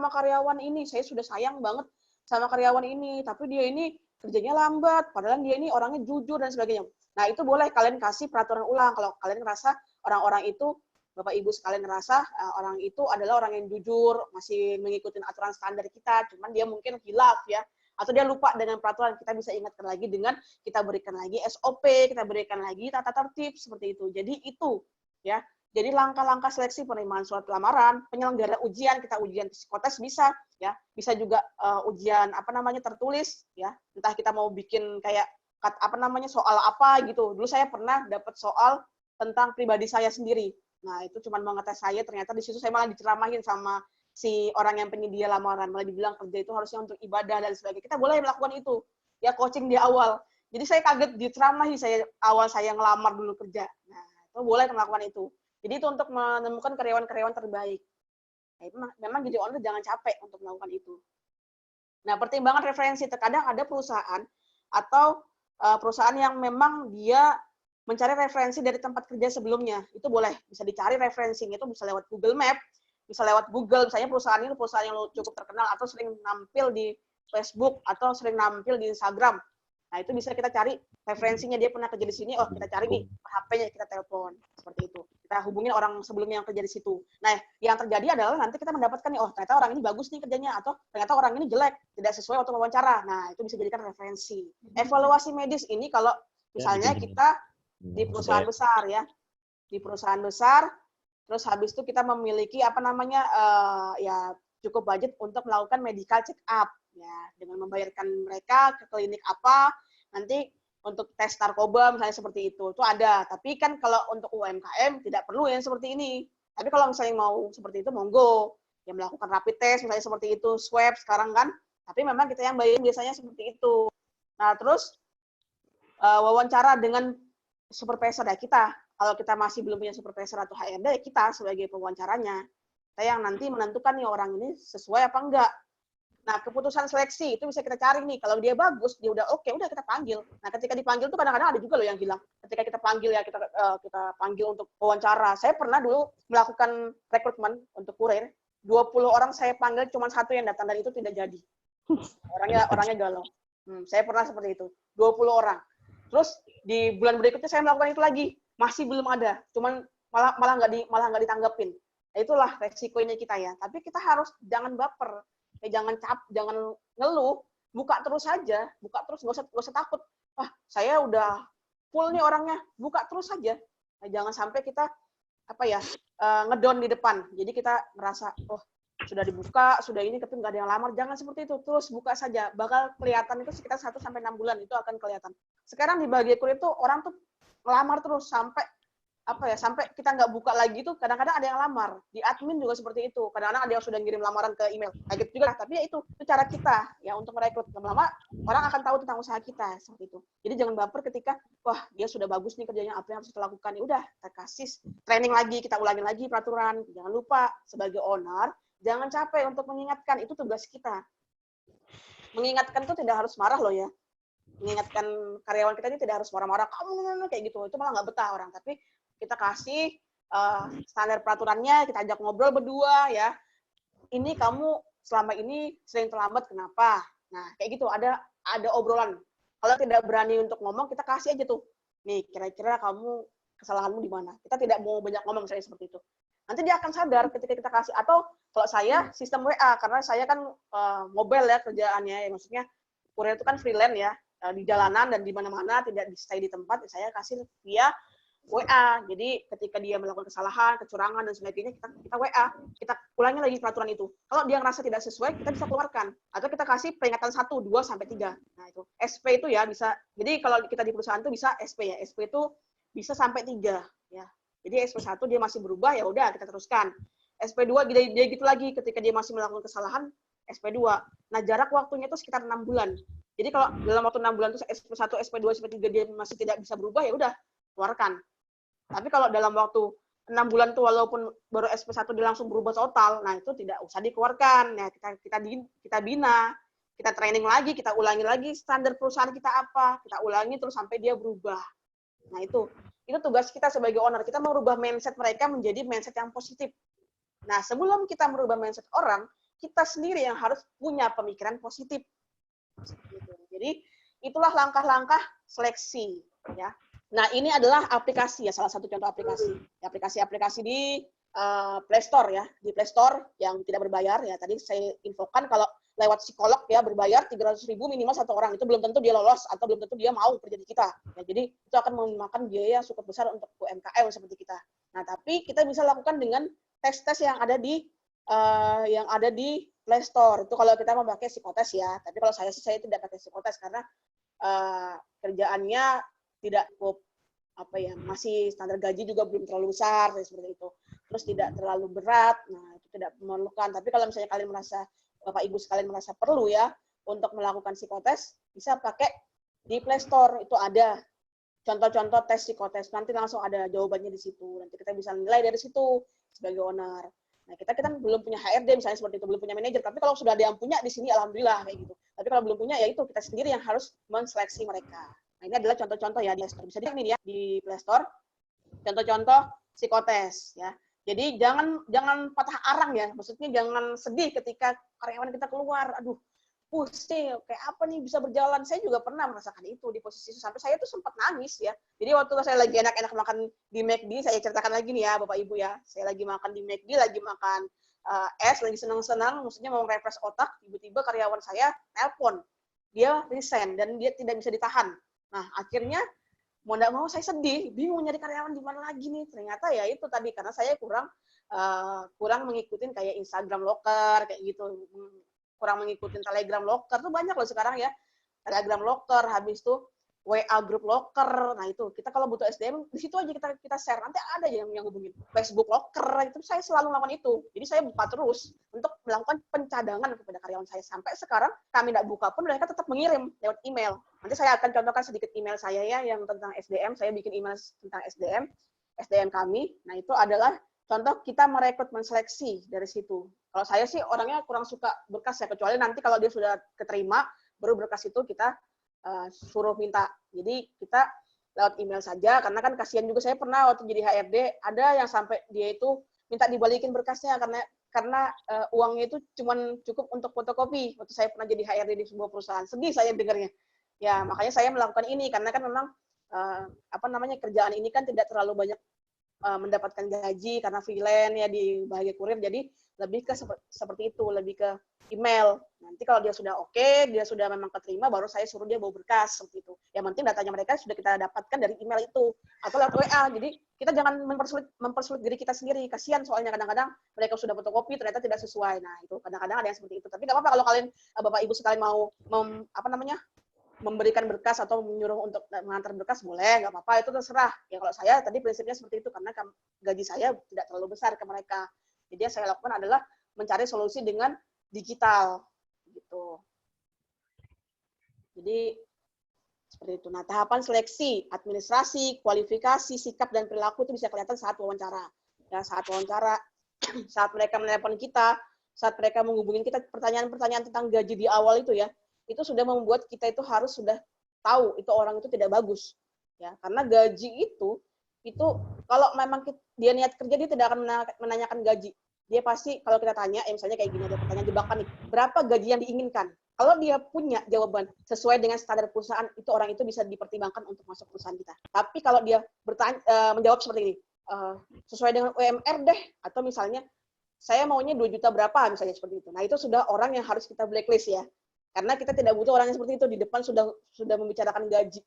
karyawan ini. Saya sudah sayang banget sama karyawan ini, tapi dia ini kerjanya lambat, padahal dia ini orangnya jujur dan sebagainya. Nah, itu boleh kalian kasih peraturan ulang kalau kalian ngerasa orang-orang itu, Bapak Ibu sekalian ngerasa orang itu adalah orang yang jujur, masih mengikuti aturan standar kita, cuman dia mungkin hilaf ya, atau dia lupa dengan peraturan, kita bisa ingatkan lagi dengan kita berikan lagi SOP, kita berikan lagi tata tertib seperti itu. Jadi itu ya. Jadi langkah-langkah seleksi penerimaan surat lamaran, penyelenggara ujian, kita ujian psikotes bisa ya, bisa juga ujian tertulis ya. Entah kita mau bikin kayak soal apa gitu. Dulu saya pernah dapat soal tentang pribadi saya sendiri. Nah, itu cuma mengetes saya, ternyata di situ saya malah diceramahin sama si orang yang penyedia lamaran, malah dibilang kerja itu harusnya untuk ibadah dan sebagainya. Kita boleh melakukan itu, ya coaching di awal. Jadi saya kaget diceramahi saya ngelamar dulu kerja. Nah, itu boleh melakukan itu. Jadi itu untuk menemukan karyawan-karyawan terbaik. Nah, itu memang jadi owner jangan capek untuk melakukan itu. Nah, pertimbangan referensi, terkadang ada perusahaan atau perusahaan yang memang dia mencari referensi dari tempat kerja sebelumnya. Itu boleh, bisa dicari referensinya, itu bisa lewat Google Map, bisa lewat Google, misalnya perusahaan ini perusahaan yang cukup terkenal atau sering nampil di Facebook atau sering nampil di Instagram. Nah, itu bisa kita cari referensinya, dia pernah kerja di sini, oh kita cari nih HP-nya, kita telepon, seperti itu. Kita hubungin orang sebelumnya yang kerja di situ. Nah, yang terjadi adalah nanti kita mendapatkan nih, oh ternyata orang ini bagus nih kerjanya, atau ternyata orang ini jelek, tidak sesuai untuk wawancara. Nah, itu bisa dijadikan referensi. Evaluasi medis ini kalau misalnya kita di perusahaan besar ya, di perusahaan besar, terus habis itu kita memiliki ya cukup budget untuk melakukan medical check up ya, dengan membayarkan mereka ke klinik apa, nanti untuk tes narkoba misalnya seperti itu ada. Tapi kan kalau untuk UMKM tidak perlu yang seperti ini. Tapi kalau misalnya mau seperti itu, monggo ya, melakukan rapid test misalnya seperti itu, swab sekarang kan. Tapi memang kita yang bayarin biasanya seperti itu. Nah, terus wawancara dengan supervisor ya kita. Kalau kita masih belum punya supervisor atau HRD, ya kita sebagai pewawancaranya. Kita yang nanti menentukan nih orang ini sesuai apa enggak. Nah, keputusan seleksi itu bisa kita cari nih. Kalau dia bagus, dia udah oke, udah kita panggil. Nah, ketika dipanggil tuh kadang-kadang ada juga loh yang hilang. Ketika kita panggil ya, kita panggil untuk wawancara. Saya pernah dulu melakukan rekrutmen untuk kurir. 20 orang saya panggil, cuma satu yang datang, dan itu tidak jadi. Orangnya galau. Saya pernah seperti itu, 20 orang. Terus di bulan berikutnya saya melakukan itu lagi, masih belum ada, cuman malah nggak ditanggapin. Nah, itulah resikonya kita ya. Tapi kita harus jangan baper, jangan ngeluh, buka terus saja, nggak usah takut. Wah, saya udah full nih orangnya, buka terus saja. Nah, jangan sampai kita ngedon di depan. Jadi kita merasa, oh sudah dibuka, sudah ini, tapi nggak ada yang lamar. Jangan seperti itu, terus buka saja. Bakal kelihatan itu sekitar 1-6 bulan itu akan kelihatan. Sekarang di bagian kuliah tuh orang tuh ngelamar terus sampai sampai kita nggak buka lagi tuh kadang-kadang ada yang lamar. Di admin juga seperti itu. Kadang-kadang ada yang sudah ngirim lamaran ke email. Kayak gitu juga. Tapi ya itu cara kita ya untuk merekrut. Lama-lama orang akan tahu tentang usaha kita seperti itu. Jadi jangan baper ketika wah dia sudah bagus nih kerjanya, apa yang harus kita lakukan. Ya udah, kita kasih training lagi, kita ulangi lagi peraturan. Jangan lupa sebagai owner jangan capek untuk mengingatkan, itu tugas kita. Mengingatkan itu tidak harus marah loh ya. Mengingatkan karyawan kita ini tidak harus marah-marah, kamu kayak gitu, itu malah nggak betah orang. Tapi kita kasih standar peraturannya, kita ajak ngobrol berdua ya. Ini kamu selama ini sering terlambat, kenapa? Nah, kayak gitu, ada obrolan. Kalau tidak berani untuk ngomong, kita kasih aja tuh. Nih, kira-kira kamu kesalahanmu di mana? Kita tidak mau banyak ngomong, misalnya seperti itu. Nanti dia akan sadar ketika kita kasih. Atau kalau saya sistem WA, karena saya kan mobile ya kerjaannya, ya, maksudnya kurir itu kan freelance ya, di jalanan dan di mana-mana, tidak stay di tempat, saya kasih via WA. Jadi ketika dia melakukan kesalahan, kecurangan dan sebagainya, kita WA, kita ulangi lagi peraturan itu. Kalau dia ngerasa tidak sesuai, kita bisa keluarkan. Atau kita kasih peringatan 1, 2, sampai 3. Nah itu SP itu ya bisa. Jadi kalau kita di perusahaan itu bisa SP ya. SP itu bisa sampai 3 ya. Jadi SP1 dia masih berubah, ya udah kita teruskan. SP2 dia gitu lagi, ketika dia masih melakukan kesalahan, SP2. Nah jarak waktunya itu sekitar 6 bulan. Jadi kalau dalam waktu 6 bulan itu SP1, SP2, SP3 dia masih tidak bisa berubah, ya udah keluarkan. Tapi kalau dalam waktu 6 bulan itu walaupun baru SP1 dia langsung berubah total, nah itu tidak usah dikeluarkan. Nah, kita bina, kita training lagi, kita ulangi lagi standar perusahaan kita apa, kita ulangi terus sampai dia berubah. Nah, itu tugas kita sebagai owner, kita merubah mindset mereka menjadi mindset yang positif. Nah, sebelum kita merubah mindset orang, kita sendiri yang harus punya pemikiran positif. Jadi, itulah langkah-langkah seleksi ya. Nah, ini adalah aplikasi ya, salah satu contoh aplikasi. Aplikasi-aplikasi di Play Store ya, di Play Store yang tidak berbayar ya. Tadi saya infokan kalau lewat psikolog ya berbayar 300.000 minimal satu orang, itu belum tentu dia lolos atau belum tentu dia mau kerja di kita. Ya, jadi itu akan memakan biaya cukup besar untuk UMKM seperti kita. Nah, tapi kita bisa lakukan dengan tes-tes yang ada di Play Store. Itu kalau kita memakai psikotes ya. Tapi kalau saya tidak pakai psikotes karena kerjaannya tidak cukup masih standar gaji juga belum terlalu besar seperti itu. Terus tidak terlalu berat. Nah, itu tidak memerlukan. Tapi kalau misalnya kalian merasa Bapak Ibu sekalian merasa perlu ya untuk melakukan psikotes, bisa pakai di Play Store. Itu ada contoh-contoh tes psikotes. Nanti langsung ada jawabannya di situ. Nanti kita bisa nilai dari situ sebagai owner. Nah, kita belum punya HRD misalnya seperti itu, belum punya manajer. Tapi kalau sudah ada yang punya di sini, alhamdulillah kayak gitu. Tapi kalau belum punya, ya itu kita sendiri yang harus menseleksi mereka. Nah, ini adalah contoh-contoh ya di Play Store. Bisa dilihat nih ya di Play Store. Contoh-contoh psikotes ya. Jadi jangan patah arang ya. Maksudnya jangan sedih ketika karyawan kita keluar. Aduh, pusing, kayak apa nih bisa berjalan. Saya juga pernah merasakan itu di posisi itu. Sampai saya tuh sempat nangis ya. Jadi waktu saya lagi enak-enak makan di McD, saya ceritakan lagi nih ya Bapak Ibu ya. Saya lagi makan di McD, lagi makan es, lagi senang-senang, maksudnya mau refresh otak, tiba-tiba karyawan saya nelpon. Dia resign dan dia tidak bisa ditahan. Nah, akhirnya mau nggak mau saya sedih, bingung nyari karyawan di mana lagi nih. Ternyata ya itu tadi, karena saya kurang mengikuti kayak Instagram Locker, kayak gitu. Kurang mengikuti Telegram Locker, tuh banyak loh sekarang ya. Telegram Locker, habis tuh WA Group Locker. Nah itu, kita kalau butuh SDM, di situ aja kita share. Nanti ada yang hubungin. Facebook Locker, itu saya selalu melakukan itu. Jadi saya buka terus untuk melakukan pencadangan kepada karyawan saya. Sampai sekarang, kami tidak buka pun, mereka tetap mengirim lewat email. Nanti saya akan contohkan sedikit email saya ya, yang tentang SDM. Saya bikin email tentang SDM kami. Nah itu adalah contoh kita merekrut, menseleksi dari situ. Kalau saya sih orangnya kurang suka berkas ya, kecuali nanti kalau dia sudah keterima, baru berkas itu kita suruh minta. Jadi kita lewat email saja, karena kan kasihan juga. Saya pernah waktu jadi HRD, ada yang sampai dia itu minta dibalikin berkasnya karena karena uangnya itu cuman cukup untuk fotokopi. Waktu saya pernah jadi HRD di sebuah perusahaan, sedih saya dengarnya. Ya, makanya saya melakukan ini karena kan memang kerjaan ini kan tidak terlalu banyak mendapatkan gaji karena freelance ya di bahagia kurir, jadi lebih ke seperti itu, lebih ke email. Nanti kalau dia sudah oke, dia sudah memang keterima, baru saya suruh dia bawa berkas seperti itu. Yang penting datanya mereka sudah kita dapatkan dari email itu atau lewat WA. Jadi kita jangan mempersulit diri kita sendiri. Kasihan soalnya kadang-kadang mereka sudah fotokopi ternyata tidak sesuai. Nah itu kadang-kadang ada yang seperti itu. Tapi nggak apa-apa kalau kalian Bapak Ibu sekalian mau memberikan berkas atau menyuruh untuk mengantar berkas, boleh, nggak apa-apa, itu terserah. Ya kalau saya tadi prinsipnya seperti itu, karena gaji saya tidak terlalu besar ke mereka. Jadi yang saya lakukan adalah mencari solusi dengan digital. Gitu. Jadi seperti itu. Nah, tahapan seleksi, administrasi, kualifikasi, sikap, dan perilaku itu bisa kelihatan saat wawancara. Ya, saat wawancara, saat mereka menelepon kita, saat mereka menghubungi kita, pertanyaan-pertanyaan tentang gaji di awal itu ya, itu sudah membuat kita itu harus sudah tahu itu orang itu tidak bagus, ya karena gaji itu kalau memang dia niat kerja dia tidak akan menanyakan gaji, dia pasti kalau kita tanya, misalnya kayak gini ada pertanyaan jebakan nih, berapa gaji yang diinginkan, kalau dia punya jawaban sesuai dengan standar perusahaan, itu orang itu bisa dipertimbangkan untuk masuk perusahaan kita. Tapi kalau dia menjawab seperti ini, sesuai dengan UMR deh, atau misalnya saya maunya 2 juta berapa misalnya seperti itu, nah itu sudah orang yang harus kita blacklist ya. Karena kita tidak butuh orang yang seperti itu, di depan sudah membicarakan gaji.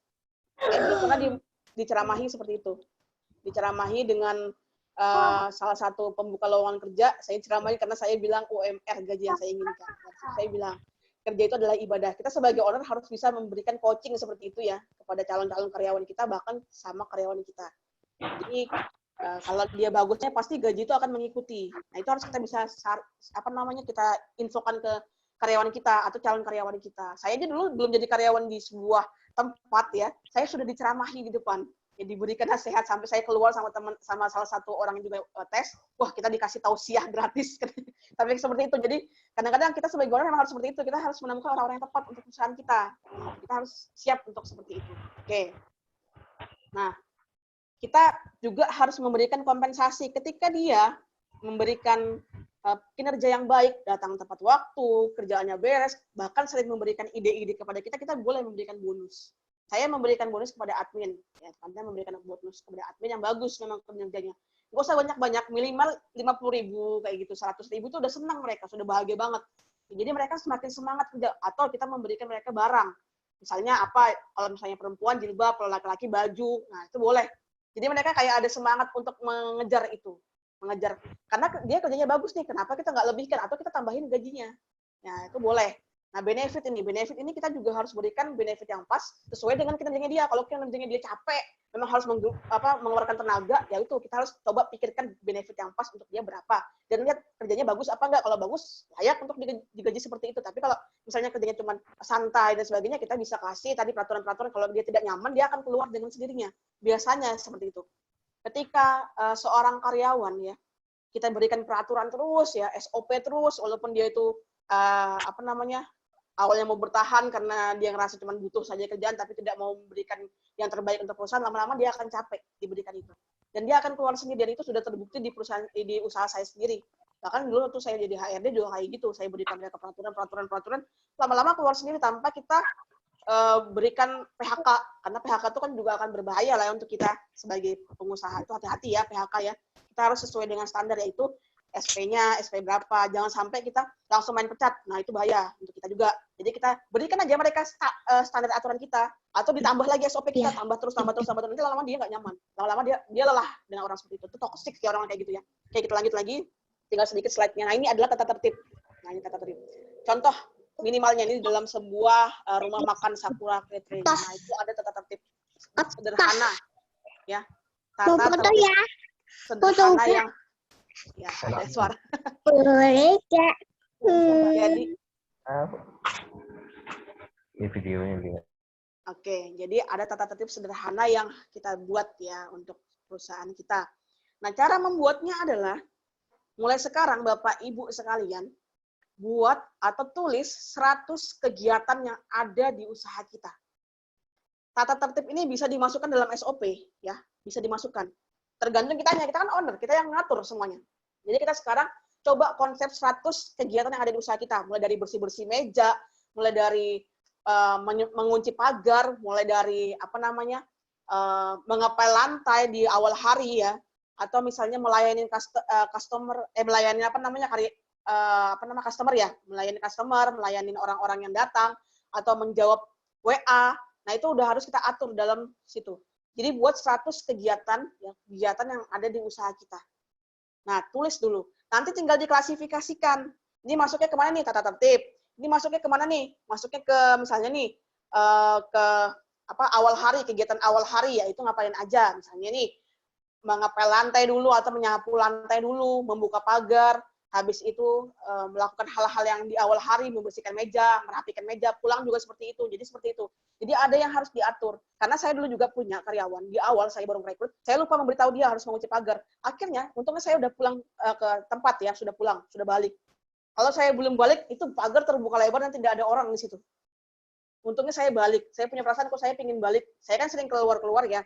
Saya pernah diceramahi seperti itu. Diceramahi dengan salah satu pembuka lowongan kerja, saya ceramahi karena saya bilang UMR gaji yang saya inginkan. Saya bilang, kerja itu adalah ibadah. Kita sebagai owner harus bisa memberikan coaching seperti itu ya, kepada calon-calon karyawan kita, bahkan sama karyawan kita. Jadi, kalau dia bagusnya, pasti gaji itu akan mengikuti. Nah, itu harus kita bisa, kita infokan ke karyawan kita atau calon karyawan kita. Saya aja dulu belum jadi karyawan di sebuah tempat ya, saya sudah diceramahi di depan, ya diberikan nasihat sampai saya keluar sama salah satu orang yang juga tes, wah kita dikasih tausiah gratis, tapi seperti itu. Jadi kadang-kadang kita sebagai orang memang harus seperti itu, kita harus menemukan orang-orang yang tepat untuk perusahaan kita. Kita harus siap untuk seperti itu. Oke. Nah, kita juga harus memberikan kompensasi ketika dia memberikan kinerja yang baik, datang tepat waktu, kerjaannya beres, bahkan sering memberikan ide-ide kepada kita, kita boleh memberikan bonus. Saya memberikan bonus kepada admin, ya, Anda memberikan bonus kepada admin yang bagus memang kinerjanya. Nggak usah banyak-banyak, minimal 50.000 kayak gitu, 100.000 itu udah senang mereka, sudah bahagia banget. Jadi mereka semakin semangat kerja, atau kita memberikan mereka barang. Misalnya kalau misalnya perempuan jilbab, kalau laki-laki baju, nah itu boleh. Jadi mereka kayak ada semangat untuk mengejar itu. Karena dia kerjanya bagus nih, kenapa kita nggak lebihkan atau kita tambahin gajinya. Nah, itu boleh. Nah, benefit ini kita juga harus berikan benefit yang pas sesuai dengan kinerjanya dia. Kalau kinerjanya dia capek, memang harus mengeluarkan tenaga, ya itu kita harus coba pikirkan benefit yang pas untuk dia berapa. Dan lihat kerjanya bagus apa enggak. Kalau bagus, layak untuk digaji seperti itu. Tapi kalau misalnya kerjanya cuma santai dan sebagainya, kita bisa kasih tadi peraturan-peraturan, kalau dia tidak nyaman, dia akan keluar dengan sendirinya. Biasanya seperti itu. Ketika seorang karyawan ya, kita berikan peraturan terus ya, SOP terus, walaupun dia itu awalnya mau bertahan karena dia ngerasa cuma butuh saja kerjaan, tapi tidak mau memberikan yang terbaik untuk perusahaan, lama-lama dia akan capek diberikan itu. Dan dia akan keluar sendiri, dan itu sudah terbukti di usaha saya sendiri. Bahkan dulu waktu saya jadi HRD juga kayak gitu, saya berikan mereka peraturan, lama-lama keluar sendiri tanpa kita berikan PHK, karena PHK itu kan juga akan berbahaya lah untuk kita sebagai pengusaha. Itu hati-hati ya PHK ya, kita harus sesuai dengan standar, yaitu SP-nya, SP berapa, jangan sampai kita langsung main pecat, nah itu bahaya untuk kita juga. Jadi kita berikan aja mereka standar aturan kita, atau ditambah lagi SOP kita, tambah terus, nanti lama-lama dia nggak nyaman, lama-lama dia lelah dengan orang seperti itu toxic ya orang kayak gitu ya. Oke, kita lanjut lagi, tinggal sedikit slide-nya. Nah ini adalah tata tertib. Contoh minimalnya ini dalam sebuah rumah makan Sakura Catering. Nah, itu ada tata tertib sederhana ya. Tata tertib sederhana yang ya ada suara. Jadi ini videonya lihat. Oke, jadi ada tata tertib sederhana yang kita buat ya untuk perusahaan kita. Nah, cara membuatnya adalah mulai sekarang Bapak Ibu sekalian buat atau tulis 100 kegiatan yang ada di usaha kita. Tata tertib ini bisa dimasukkan dalam SOP, ya, bisa dimasukkan. Tergantung kita kan owner, kita yang ngatur semuanya. Jadi kita sekarang coba konsep 100 kegiatan yang ada di usaha kita, mulai dari bersih-bersih meja, mulai dari mengunci pagar, mulai dari mengepel lantai di awal hari ya, atau misalnya melayani customer, customer ya, melayani customer, melayani orang-orang yang datang, atau menjawab WA. Nah itu udah harus kita atur dalam situ. Jadi buat 100 kegiatan, ya, kegiatan yang ada di usaha kita. Nah tulis dulu. Nanti tinggal diklasifikasikan. Ini masuknya kemana nih, tata tertib. Ini masuknya kemana nih? Masuknya ke misalnya nih ke awal hari, kegiatan awal hari ya itu ngapain aja? Misalnya nih mengepel lantai dulu atau menyapu lantai dulu, membuka pagar, habis itu melakukan hal-hal yang di awal hari, membersihkan meja, merapikan meja, pulang juga seperti itu. Jadi seperti itu. Jadi ada yang harus diatur. Karena saya dulu juga punya karyawan, di awal saya baru merekrut, saya lupa memberitahu dia harus mengunci pagar. Akhirnya, untungnya saya udah pulang ke tempat ya, sudah pulang, sudah balik. Kalau saya belum balik, itu pagar terbuka lebar dan tidak ada orang di situ. Untungnya saya balik. Saya punya perasaan kok saya ingin balik. Saya kan sering keluar-keluar ya.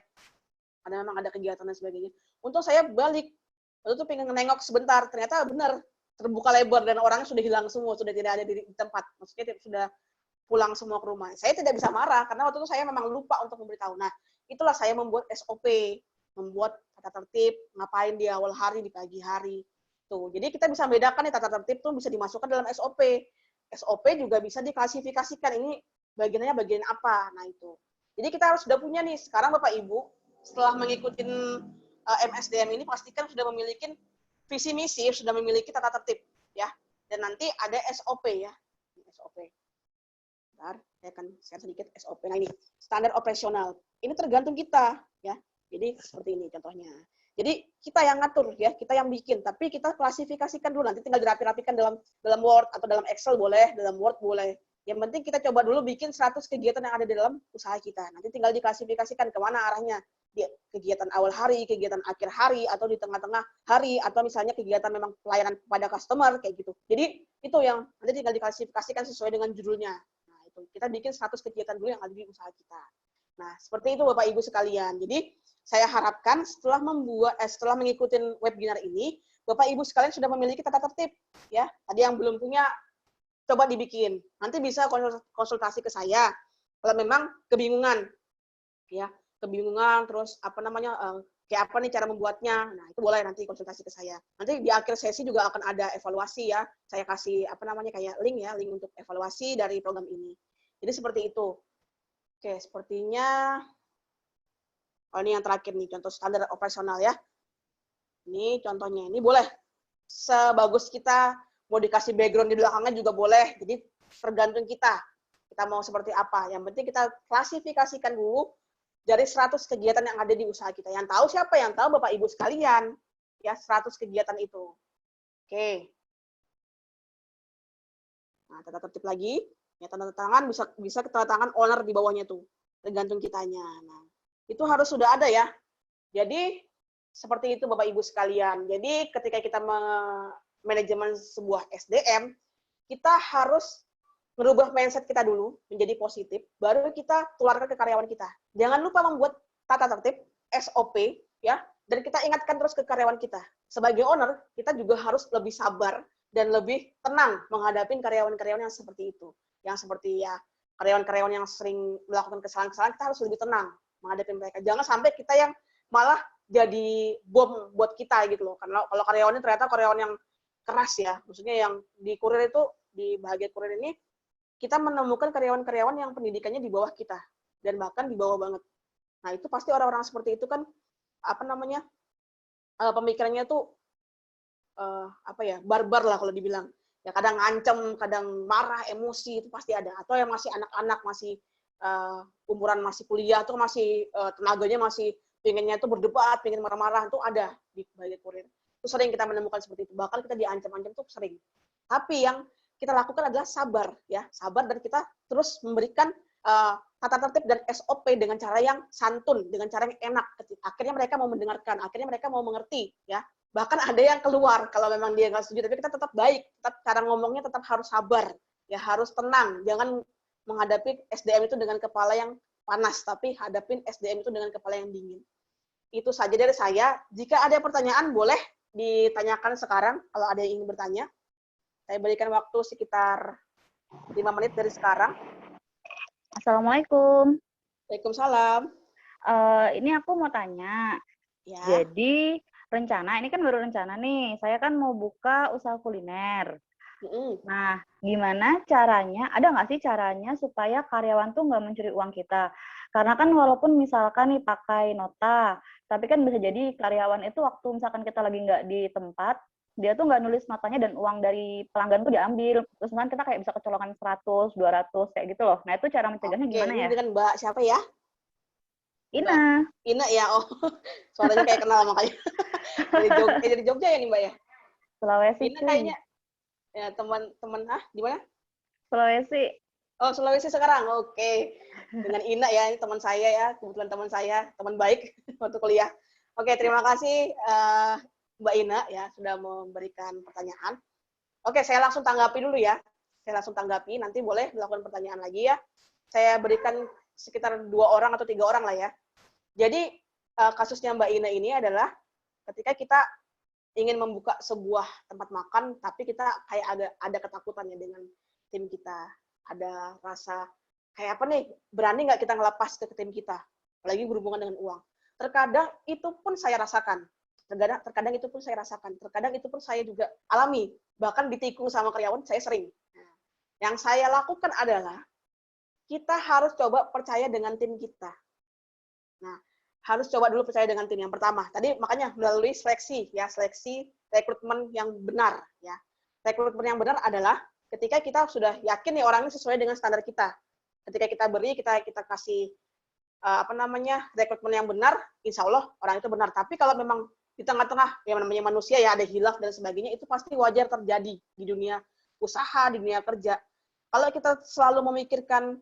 Karena memang ada kegiatan dan sebagainya. Untung saya balik. Lalu tuh pengen nengok sebentar. Ternyata benar. Terbuka lebar dan orangnya sudah hilang semua. Sudah tidak ada di tempat. Maksudnya sudah pulang semua ke rumah. Saya tidak bisa marah. Karena waktu itu saya memang lupa untuk memberitahu. Nah, itulah saya membuat SOP. Membuat tata tertib. Ngapain di awal hari, di pagi hari. Tuh, jadi kita bisa bedakan nih tata tertib tuh bisa dimasukkan dalam SOP. SOP juga bisa diklasifikasikan ini bagiannya bagian apa. Nah itu. Jadi kita harus sudah punya nih. Sekarang Bapak Ibu setelah mengikuti MSDM ini pastikan sudah memiliki visi misi, sudah memiliki tata tertib ya. Dan nanti ada SOP ya. SOP. Bentar, saya akan share sedikit SOP. Nah ini standar operasional. Ini tergantung kita ya. Jadi seperti ini contohnya. Jadi kita yang ngatur ya, kita yang bikin, tapi kita klasifikasikan dulu, nanti tinggal dirapi-rapikan dalam Word atau dalam Excel boleh, dalam Word boleh. Yang penting kita coba dulu bikin 100 kegiatan yang ada di dalam usaha kita. Nanti tinggal diklasifikasikan kemana arahnya. Di kegiatan awal hari, kegiatan akhir hari, atau di tengah-tengah hari, atau misalnya kegiatan memang pelayanan kepada customer, kayak gitu. Jadi itu yang nanti tinggal diklasifikasikan sesuai dengan judulnya. Nah itu kita bikin 100 kegiatan dulu yang ada di usaha kita. Nah seperti itu Bapak Ibu sekalian. Jadi saya harapkan setelah mengikuti webinar ini, Bapak Ibu sekalian sudah memiliki tata tertib, ya. Tadi yang belum punya, coba dibikin. Nanti bisa konsultasi ke saya. Kalau memang kebingungan, ya, terus kayak apa nih cara membuatnya. Nah itu boleh nanti konsultasi ke saya. Nanti di akhir sesi juga akan ada evaluasi ya. Saya kasih kayak link untuk evaluasi dari program ini. Jadi seperti itu. Oke, sepertinya. Oh, ini yang terakhir nih, contoh standar operasional ya. Ini contohnya, ini boleh sebagus kita, mau dikasih background di belakangnya juga boleh. Jadi tergantung kita mau seperti apa. Yang penting kita klasifikasikan dulu dari 100 kegiatan yang ada di usaha kita. Yang tahu siapa? Yang tahu Bapak Ibu sekalian. Ya, 100 kegiatan itu. Oke. Nah, tata tertib lagi. Ya, tanda tangan bisa tanda tangan owner di bawahnya tuh. Tergantung kitanya. Nah, itu harus sudah ada ya. Jadi seperti itu Bapak Ibu sekalian. Jadi ketika kita manajemen sebuah SDM, kita harus merubah mindset kita dulu menjadi positif, baru kita tularkan ke karyawan kita. Jangan lupa membuat tata tertib, SOP ya, dan kita ingatkan terus ke karyawan kita. Sebagai owner, kita juga harus lebih sabar dan lebih tenang menghadapi karyawan-karyawan yang seperti itu. Yang seperti ya karyawan-karyawan yang sering melakukan kesalahan-kesalahan, kita harus lebih tenang menghadapi mereka. Jangan sampai kita yang malah jadi bom buat kita gitu loh. Karena kalau karyawannya ternyata karyawan yang keras ya. Maksudnya yang di kurir itu, di bagian kurir ini, kita menemukan karyawan-karyawan yang pendidikannya di bawah kita. Dan bahkan di bawah banget. Nah itu pasti orang-orang seperti itu kan, pemikirannya tuh, barbar lah kalau dibilang. Ya kadang ngancem, kadang marah, emosi, itu pasti ada. Atau yang masih anak-anak, masih umuran masih kuliah tuh masih tenaganya masih pengennya tuh berdebat, pengen marah-marah, itu ada di bagian kurir. Itu sering kita menemukan seperti itu. Bahkan kita diancam-ancam tuh sering. Tapi yang kita lakukan adalah sabar ya, sabar dan kita terus memberikan tata tertib dan SOP dengan cara yang santun, dengan cara yang enak. Akhirnya mereka mau mendengarkan, akhirnya mereka mau mengerti ya. Bahkan ada yang keluar kalau memang dia nggak setuju, tapi kita tetap baik, tetap cara ngomongnya tetap harus sabar, ya harus tenang, jangan menghadapi SDM itu dengan kepala yang panas, tapi hadapin SDM itu dengan kepala yang dingin. Itu saja dari saya. Jika ada pertanyaan, boleh ditanyakan sekarang kalau ada yang ingin bertanya. Saya berikan waktu sekitar 5 menit dari sekarang. Assalamualaikum. Waalaikumsalam. Ini aku mau tanya. Ya. Jadi rencana, ini kan baru rencana nih. Saya kan mau buka usaha kuliner. Nah, gimana caranya? Ada nggak sih caranya supaya karyawan tuh nggak mencuri uang kita? Karena kan walaupun misalkan nih pakai nota, tapi kan bisa jadi karyawan itu waktu misalkan kita lagi nggak di tempat, dia tuh nggak nulis notanya dan uang dari pelanggan tuh diambil. Terus kan kita kayak bisa kecolongan 100, 200 kayak gitu loh. Nah, itu cara mencegahnya Oke, gimana ini ya? dengan Mbak siapa ya? Ina. Ina ya, oh suaranya kayak kenal makanya. Dari Jogja ya nih Mbak ya? Sulawesi Ina cuy. kayaknya ya teman-teman, di mana? Sulawesi. Oh, Sulawesi sekarang, oke. Dengan Ina ya, ini teman saya ya, kebetulan teman saya, teman baik waktu kuliah. Oke, terima kasih Mbak Ina ya, sudah memberikan pertanyaan. Oke, saya langsung tanggapi dulu ya. Saya langsung tanggapi, nanti boleh melakukan pertanyaan lagi ya. Saya berikan sekitar 2 orang atau 3 orang lah ya. Jadi kasusnya Mbak Ina ini adalah ketika kita ingin membuka sebuah tempat makan, tapi kita kayak ada ketakutannya dengan tim kita. Ada rasa kayak apa nih, berani nggak kita ngelepas ke tim kita, apalagi berhubungan dengan uang. Terkadang itu pun saya rasakan. Terkadang itu pun saya rasakan. Terkadang itu pun saya juga alami. Bahkan ditikung sama karyawan, saya sering. Nah, yang saya lakukan adalah kita harus coba percaya dengan tim kita. Nah, harus coba dulu percaya dengan tim yang pertama. Tadi makanya melalui seleksi ya, seleksi rekrutmen yang benar ya. Rekrutmen yang benar adalah ketika kita sudah yakin nih orang ini sesuai dengan standar kita. Ketika kita beri, kita kasih rekrutmen yang benar, insya Allah orang itu benar. Tapi kalau memang di tengah-tengah yang namanya manusia ya ada hilaf dan sebagainya, itu pasti wajar terjadi di dunia usaha, di dunia kerja. Kalau kita selalu memikirkan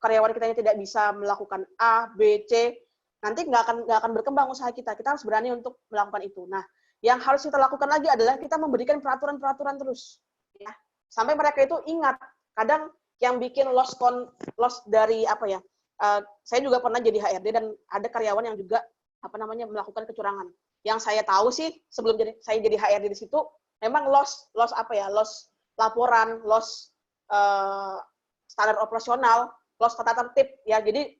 karyawan kita yang tidak bisa melakukan A, B, C, nanti nggak akan berkembang usaha kita. Kita harus berani untuk melakukan itu. Nah, yang harus kita lakukan lagi adalah kita memberikan peraturan-peraturan terus, ya, sampai mereka itu ingat. Kadang yang bikin loss dari apa ya? Saya juga pernah jadi HRD dan ada karyawan yang juga melakukan kecurangan. Yang saya tahu sih sebelum saya jadi HRD di situ, memang loss laporan, loss standar operasional, loss tata tertib ya, jadi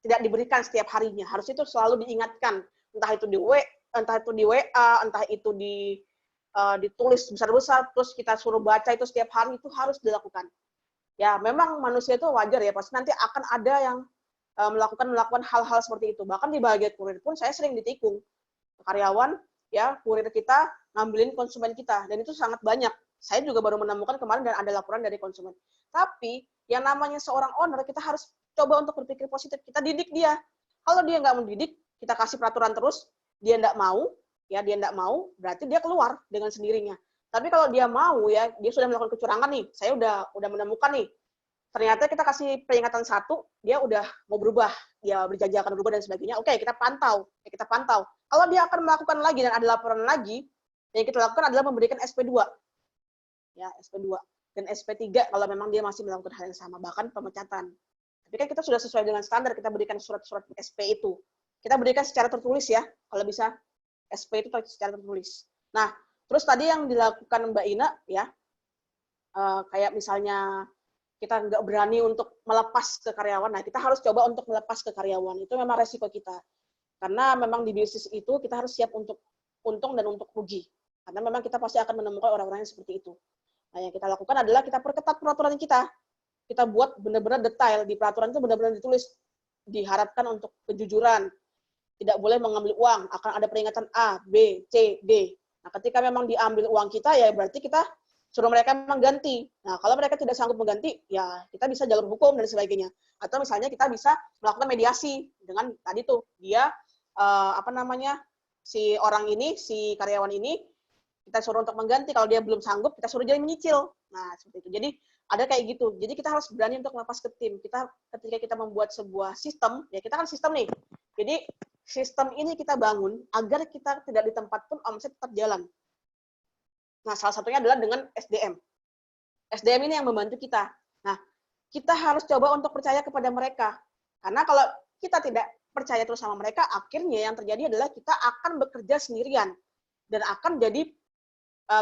tidak diberikan setiap harinya. Harus itu selalu diingatkan, entah itu di WA, entah itu ditulis besar-besar, terus kita suruh baca itu setiap hari, itu harus dilakukan. Ya, memang manusia itu wajar ya, pasti nanti akan ada yang melakukan hal-hal seperti itu. Bahkan di bagian kurir pun saya sering ditikung. Karyawan, ya, kurir kita ngambilin konsumen kita, dan itu sangat banyak. Saya juga baru menemukan kemarin dan ada laporan dari konsumen. Tapi yang namanya seorang owner, kita harus coba untuk berpikir positif. Kita didik dia. Kalau dia nggak mendidik, kita kasih peraturan terus, dia nggak mau, berarti dia keluar dengan sendirinya. Tapi kalau dia mau ya, dia sudah melakukan kecurangan nih, saya udah menemukan nih, ternyata kita kasih peringatan 1, dia udah mau berubah, dia berjanji akan berubah dan sebagainya. Oke, kita pantau. Kalau dia akan melakukan lagi dan ada laporan lagi, yang kita lakukan adalah memberikan SP2. Ya, SP2 dan SP3 kalau memang dia masih melakukan hal yang sama, bahkan pemecatan. Tapi kan kita sudah sesuai dengan standar, kita berikan surat-surat SP itu. Kita berikan secara tertulis ya, kalau bisa SP itu secara tertulis. Nah, terus tadi yang dilakukan Mbak Ina ya, kayak misalnya kita nggak berani untuk melepas ke karyawan. Nah, kita harus coba untuk melepas ke karyawan. Itu memang resiko kita. Karena memang di bisnis itu kita harus siap untuk untung dan untuk rugi. Karena memang kita pasti akan menemukan orang-orang yang seperti itu. Nah, yang kita lakukan adalah kita perketat peraturan kita. Kita buat benar-benar detail. Di peraturan itu benar-benar ditulis. Diharapkan untuk kejujuran. Tidak boleh mengambil uang. Akan ada peringatan A, B, C, D. Nah, ketika memang diambil uang kita, ya berarti kita suruh mereka mengganti. Nah, kalau mereka tidak sanggup mengganti, ya kita bisa jalur hukum dan sebagainya. Atau misalnya kita bisa melakukan mediasi dengan tadi tuh dia si orang ini, si karyawan ini, kita suruh untuk mengganti. Kalau dia belum sanggup, kita suruh jadi menyicil. Nah, seperti itu. Jadi ada kayak gitu. Jadi kita harus berani untuk melepas ke tim. Ketika kita membuat sebuah sistem, ya kita kan sistem nih. Jadi sistem ini kita bangun agar kita tidak di tempat pun omset tetap jalan. Nah, salah satunya adalah dengan SDM. SDM ini yang membantu kita. Nah, kita harus coba untuk percaya kepada mereka. Karena kalau kita tidak percaya terus sama mereka, akhirnya yang terjadi adalah kita akan bekerja sendirian dan akan jadi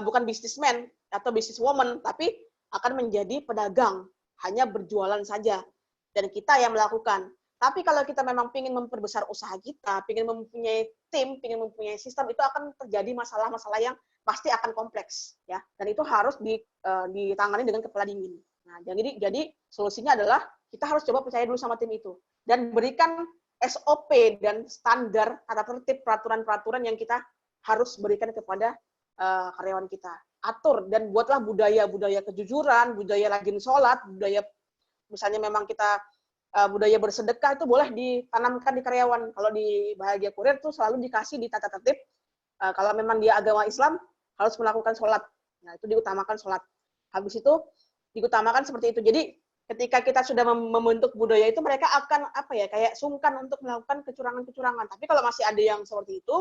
bukan businessman atau businesswoman, tapi akan menjadi pedagang, hanya berjualan saja. Dan kita yang melakukan. Tapi kalau kita memang ingin memperbesar usaha kita, ingin mempunyai tim, ingin mempunyai sistem, itu akan terjadi masalah-masalah yang pasti akan kompleks, ya. Dan itu harus ditangani dengan kepala dingin. Nah, jadi solusinya adalah kita harus coba percaya dulu sama tim itu dan berikan SOP dan standar tata tertib peraturan-peraturan yang kita harus berikan kepada karyawan kita. Atur dan buatlah budaya kejujuran, budaya rajin sholat, budaya misalnya memang kita budaya bersedekah itu boleh ditanamkan di karyawan. Kalau di Bahagia Kurir itu selalu dikasih di tata tertib. Kalau memang dia agama Islam harus melakukan sholat. Nah, itu diutamakan sholat. Habis itu diutamakan seperti itu. Jadi ketika kita sudah membentuk budaya itu, mereka akan kayak sungkan untuk melakukan kecurangan-kecurangan. Tapi kalau masih ada yang seperti itu,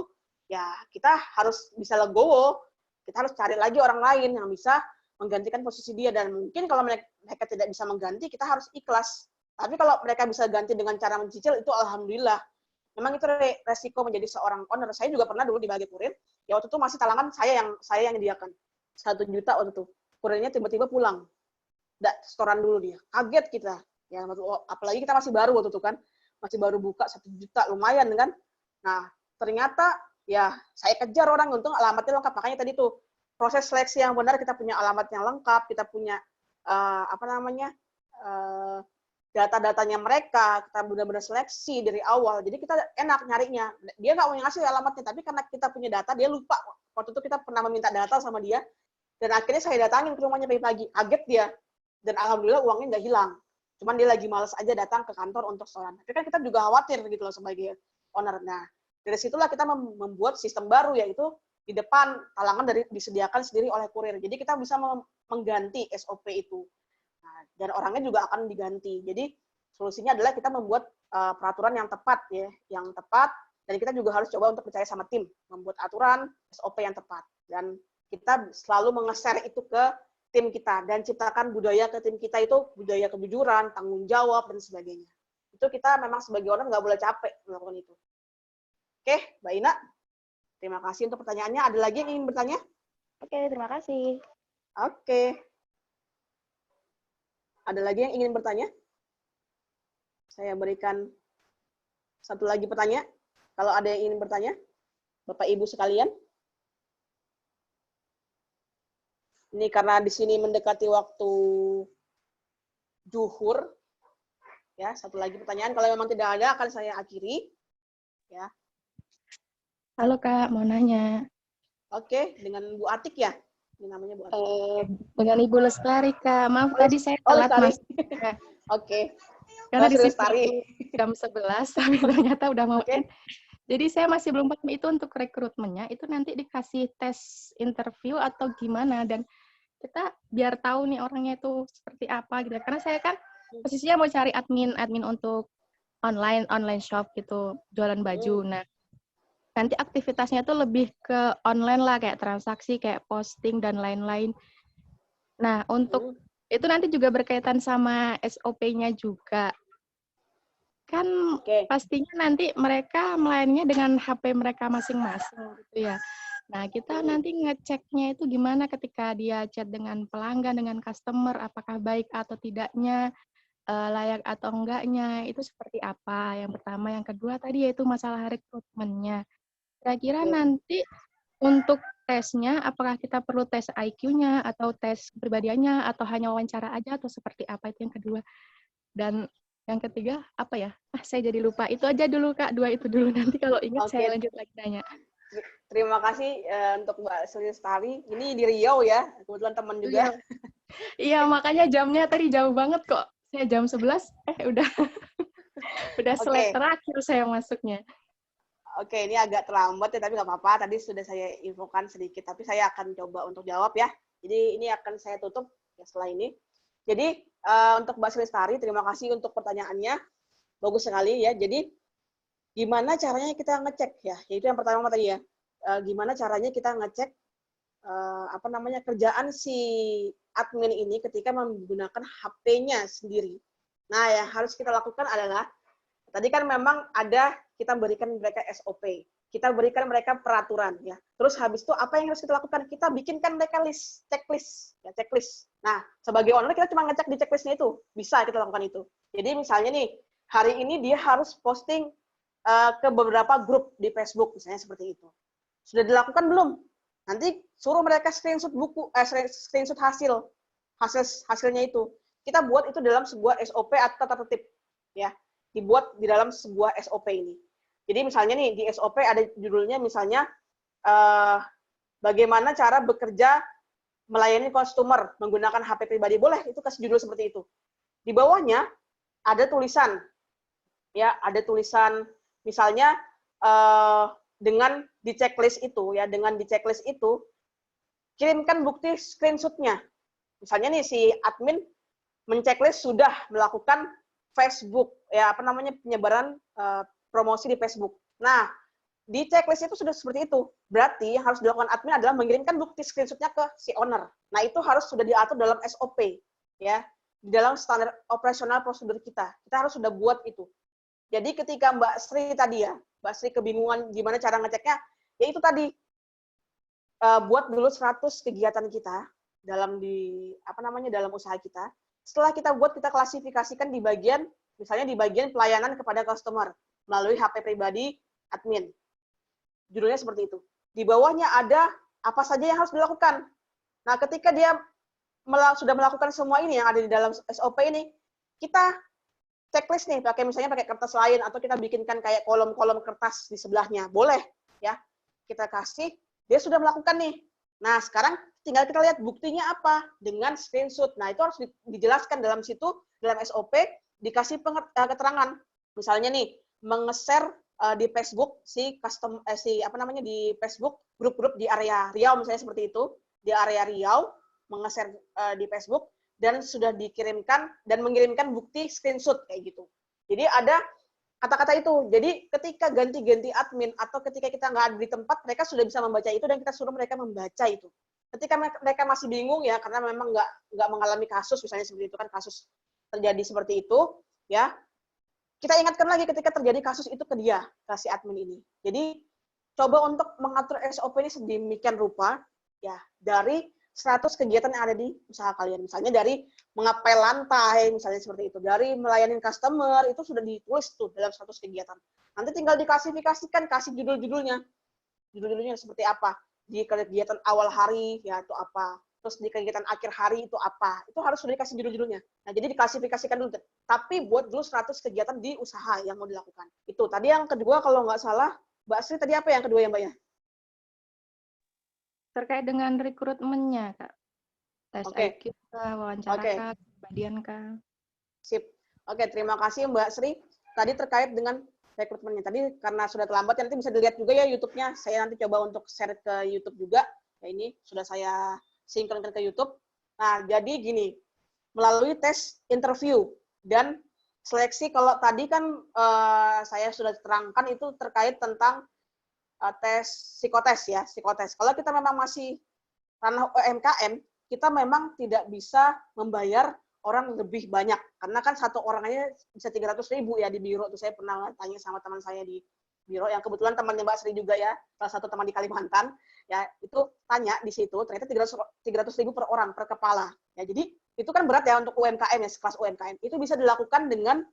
ya kita harus bisa legowo. Kita harus cari lagi orang lain yang bisa menggantikan posisi dia. Dan mungkin kalau mereka tidak bisa mengganti, kita harus ikhlas. Tapi kalau mereka bisa ganti dengan cara mencicil, itu alhamdulillah. Memang itu resiko menjadi seorang owner. Saya juga pernah dulu di Bahagia Kurir. Ya waktu itu masih talangan saya yang menyediakan 1 juta waktu itu. Kurirnya tiba-tiba pulang. Nggak setoran dulu dia. Kaget kita. Ya, apalagi kita masih baru waktu itu kan. Masih baru buka 1 juta, lumayan kan. Nah, ternyata ya saya kejar orang, untung alamatnya lengkap. Makanya tadi tuh proses seleksi yang benar, kita punya alamat yang lengkap, kita punya data-datanya mereka, kita benar-benar seleksi dari awal. Jadi kita enak nyarinya. Dia nggak mau ngasih alamatnya, tapi karena kita punya data, dia lupa. Waktu itu kita pernah meminta data sama dia, dan akhirnya saya datangin ke rumahnya pagi-pagi. Kaget dia. Dan alhamdulillah uangnya nggak hilang. Cuman dia lagi males aja datang ke kantor untuk setoran. Tapi kan kita juga khawatir gitu loh sebagai owner. Nah, dari situlah kita membuat sistem baru, yaitu di depan talangan disediakan sendiri oleh kurir. Jadi kita bisa mengganti SOP itu. Nah, dan orangnya juga akan diganti. Jadi solusinya adalah kita membuat peraturan yang tepat, ya, yang tepat. Dan kita juga harus coba untuk percaya sama tim, membuat aturan SOP yang tepat. Dan kita selalu menge-share itu ke tim kita dan ciptakan budaya ke tim kita itu budaya kejujuran, tanggung jawab dan sebagainya. Itu kita memang sebagai owner nggak boleh capek melakukan itu. Oke, Mbak Ina, terima kasih untuk pertanyaannya. Ada lagi yang ingin bertanya? Oke, terima kasih. Oke. Ada lagi yang ingin bertanya? Saya berikan satu lagi pertanyaan. Kalau ada yang ingin bertanya, Bapak Ibu sekalian. Ini karena di sini mendekati waktu zuhur. Ya, satu lagi pertanyaan. Kalau memang tidak ada, akan saya akhiri. Ya. Halo Kak, mau nanya. Oke, dengan Bu Atik ya? Ini namanya Bu Atik. Dengan Ibu Lestari Kak. Maaf tadi saya telat Lestari. Mas. Oke. Karena di Lestari. jam 11, tapi ternyata udah mau Oke. end. Jadi saya masih belum paham itu untuk rekrutmennya, itu nanti dikasih tes interview atau gimana, dan kita biar tahu nih orangnya itu seperti apa gitu. Karena saya kan posisinya mau cari admin untuk online shop gitu, jualan baju. Nah, nanti aktivitasnya tuh lebih ke online lah, kayak transaksi, kayak posting dan lain-lain. Nah, untuk itu nanti juga berkaitan sama SOP-nya juga. Kan pastinya nanti mereka melayaninya dengan HP mereka masing-masing gitu ya. Nah, kita nanti ngeceknya itu gimana ketika dia chat dengan pelanggan, dengan customer, apakah baik atau tidaknya, layak atau enggaknya, itu seperti apa. Yang pertama. Yang kedua tadi yaitu masalah rekrutmennya. Kira-kira nanti untuk tesnya, apakah kita perlu tes IQ-nya, atau tes kepribadiannya, atau hanya wawancara aja, atau seperti apa, itu yang kedua. Dan yang ketiga, apa ya? Saya jadi lupa. Itu aja dulu, Kak. 2 itu dulu. Nanti kalau ingat saya lanjut lagi nanya. Terima kasih untuk Mbak Sri Lestari. Ini di Riau ya, kebetulan teman juga. Iya, makanya jamnya tadi jauh banget kok. Saya jam 11, udah slide terakhir saya masuknya. Oke, ini agak terlambat ya, tapi nggak apa-apa. Tadi sudah saya infokan sedikit, tapi saya akan coba untuk jawab ya. Jadi ini akan saya tutup ya setelah ini. Jadi untuk Mbak Sri Lestari, terima kasih untuk pertanyaannya. Bagus sekali ya. Jadi gimana caranya kita ngecek ya? Yaitu yang pertama tadi ya. Gimana caranya kita ngecek kerjaan si admin ini ketika menggunakan HP-nya sendiri. Nah, yang harus kita lakukan adalah Tadi kan memang ada kita berikan mereka SOP, kita berikan mereka peraturan ya. Terus habis itu apa yang harus kita lakukan? Kita bikinkan mereka checklist, ya checklist. Nah, sebagai owner kita cuma ngecek di checklistnya itu, bisa kita lakukan itu. Jadi misalnya nih, hari ini dia harus posting ke beberapa grup di Facebook, misalnya seperti itu. Sudah dilakukan belum? Nanti suruh mereka screenshot screenshot hasilnya itu. Kita buat itu dalam sebuah SOP atau tata tertib, ya. Dibuat di dalam sebuah SOP ini. Jadi misalnya nih di SOP ada judulnya misalnya bagaimana cara bekerja melayani customer menggunakan HP pribadi, boleh itu kasih judul seperti itu. Di bawahnya ada tulisan, ya ada tulisan misalnya dengan di checklist itu ya, dengan di checklist itu kirimkan bukti screenshotnya. Misalnya nih si admin menceklis sudah melakukan Facebook ya penyebaran promosi di Facebook. Nah, di checklist itu sudah seperti itu. Berarti yang harus dilakukan admin adalah mengirimkan bukti screenshotnya ke si owner. Nah, itu harus sudah diatur dalam SOP ya, di dalam standar operasional prosedur kita. Kita harus sudah buat itu. Jadi ketika Mbak Sri tadi ya, Mbak Sri kebingungan gimana cara ngeceknya, ya itu tadi buat dulu 100 kegiatan kita dalam dalam usaha kita. Setelah kita buat, kita klasifikasikan di bagian, misalnya di bagian pelayanan kepada customer melalui HP pribadi admin. Judulnya seperti itu. Di bawahnya ada apa saja yang harus dilakukan. Nah, ketika dia sudah melakukan semua ini yang ada di dalam SOP ini, kita checklist nih, misalnya pakai kertas lain, atau kita bikinkan kayak kolom-kolom kertas di sebelahnya. Boleh, ya. Kita kasih, dia sudah melakukan nih. Nah, sekarang tinggal kita lihat buktinya apa dengan screenshot. Nah, itu harus dijelaskan dalam situ, dalam SOP, dikasih keterangan. Misalnya nih, menge-share di Facebook di Facebook grup-grup di area Riau misalnya seperti itu, di area Riau menge-share di Facebook dan sudah dikirimkan dan mengirimkan bukti screenshot kayak gitu. Jadi ada kata-kata itu. Jadi ketika ganti-ganti admin atau ketika kita nggak ada di tempat, mereka sudah bisa membaca itu dan kita suruh mereka membaca itu. Ketika mereka masih bingung ya, karena memang nggak mengalami kasus, misalnya seperti itu kan kasus terjadi seperti itu, ya kita ingatkan lagi ketika terjadi kasus itu ke dia, ke si admin ini. Jadi coba untuk mengatur SOP ini sedemikian rupa, ya dari 100 kegiatan yang ada di usaha kalian. Misalnya dari mengepel lantai, misalnya seperti itu. Dari melayani customer, itu sudah ditulis tuh dalam 100 kegiatan. Nanti tinggal diklasifikasikan, kasih judul-judulnya. Judul-judulnya seperti apa. Di kegiatan awal hari, ya itu apa. Terus di kegiatan akhir hari itu apa. Itu harus sudah dikasih judul-judulnya. Nah, jadi diklasifikasikan dulu. Tapi buat dulu 100 kegiatan di usaha yang mau dilakukan. Itu. Tadi yang kedua, kalau nggak salah, Mbak Sri tadi apa yang kedua ya, Mbak ya? Terkait dengan rekrutmennya, Kak. Tes Oke. IQ kah, wawancara kah, kepribadian kah. Sip. Oke, terima kasih Mbak Sri. Tadi terkait dengan rekrutmennya. Tadi karena sudah terlambat, nanti bisa dilihat juga ya YouTube-nya. Saya nanti coba untuk share ke YouTube juga. Ya, ini sudah saya sinkronkan ke YouTube. Nah, jadi gini, melalui tes interview dan seleksi, kalau tadi kan saya sudah terangkan itu terkait tentang tes psikotes ya, psikotes. Kalau kita memang masih ranah UMKM, kita memang tidak bisa membayar orang lebih banyak. Karena kan satu orang aja bisa 300.000 ya di biro. Itu saya pernah tanya sama teman saya di biro, yang kebetulan temannya Mbak Sri juga ya, salah satu teman di Kalimantan, ya itu tanya di situ, ternyata 300.000 per orang, per kepala. Ya, jadi itu kan berat ya untuk UMKM ya, sekelas UMKM. Itu bisa dilakukan dengan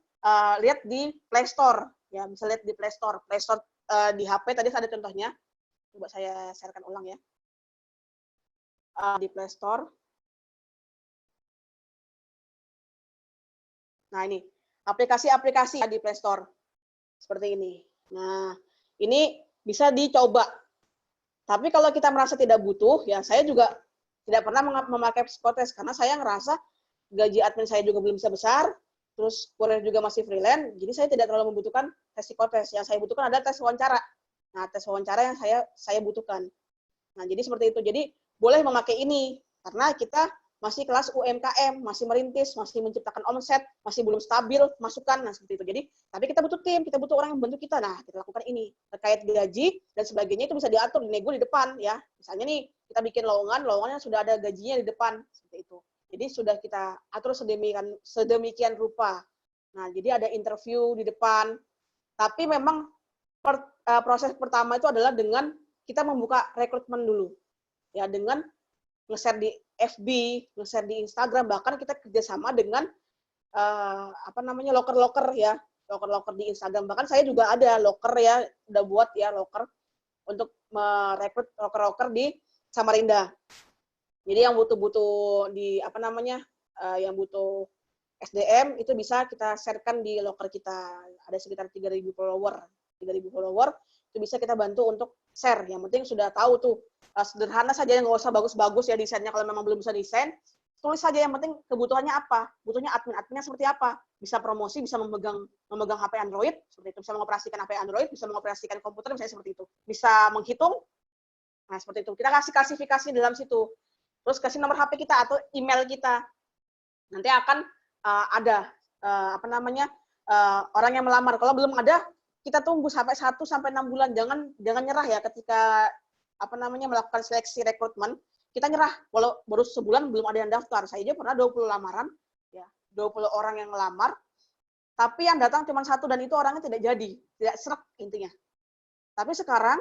lihat di Play Store. Ya, bisa lihat di Play Store. Play Store di HP tadi ada contohnya. Coba saya sharekan ulang ya. Di Play Store. Nah, ini aplikasi-aplikasi di Play Store. Seperti ini. Nah, ini bisa dicoba. Tapi kalau kita merasa tidak butuh, ya saya juga tidak pernah memakai psikotes karena saya ngerasa gaji admin saya juga belum bisa besar, terus kurir juga masih freelance, jadi saya tidak terlalu membutuhkan tes psikotes. Yang saya butuhkan adalah tes wawancara. Nah, tes wawancara yang saya butuhkan. Nah, jadi seperti itu. Jadi boleh memakai ini karena kita masih kelas UMKM, masih merintis, masih menciptakan omset, masih belum stabil masukan, nah seperti itu. Jadi, tapi kita butuh tim, kita butuh orang yang membantu kita. Nah, kita lakukan ini. Terkait gaji dan sebagainya itu bisa diatur, dinego di depan ya. Misalnya nih, kita bikin lowongannya sudah ada gajinya di depan, seperti itu. Jadi sudah kita atur sedemikian rupa. Nah, jadi ada interview di depan, Tapi memang proses pertama itu adalah dengan kita membuka rekrutmen dulu. Ya, dengan nge-share di FB, nge-share di Instagram, bahkan kita kerjasama dengan loker-loker ya, loker-loker di Instagram. Bahkan saya juga ada loker ya, udah buat ya loker untuk merekrut loker-loker di Samarinda. Jadi yang butuh yang butuh SDM itu bisa kita share-kan di loker kita. Ada sekitar 3.000 follower. 3.000 follower itu bisa kita bantu untuk share. Yang penting sudah tahu tuh, sederhana saja, nggak usah bagus-bagus ya desainnya. Kalau memang belum bisa desain, tulis saja yang penting kebutuhannya apa. Butuhnya adminnya seperti apa. Bisa promosi, bisa memegang HP Android, seperti itu. Bisa mengoperasikan HP Android, bisa mengoperasikan komputer, misalnya seperti itu. Bisa menghitung, nah seperti itu. Kita kasih klasifikasi dalam situ. Terus kasih nomor HP kita atau email kita. Nanti akan ada orang yang melamar. Kalau belum ada, kita tunggu sampai 1 sampai 6 bulan. Jangan nyerah ya ketika melakukan seleksi rekrutmen. Kita nyerah walau baru sebulan belum ada yang daftar. Saya aja pernah 20 lamaran, ya, 20 orang yang melamar, tapi yang datang cuma 1 dan itu orangnya tidak jadi, tidak srek intinya. Tapi sekarang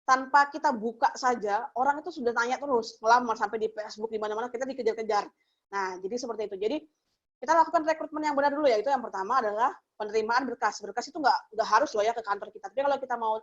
tanpa kita buka saja, orang itu sudah tanya terus, melamar sampai di Facebook di mana-mana kita dikejar-kejar. Nah, jadi seperti itu. Jadi kita lakukan rekrutmen yang benar dulu ya. Itu yang pertama adalah penerimaan berkas. Berkas itu nggak harus loh ya ke kantor kita. Tapi kalau kita mau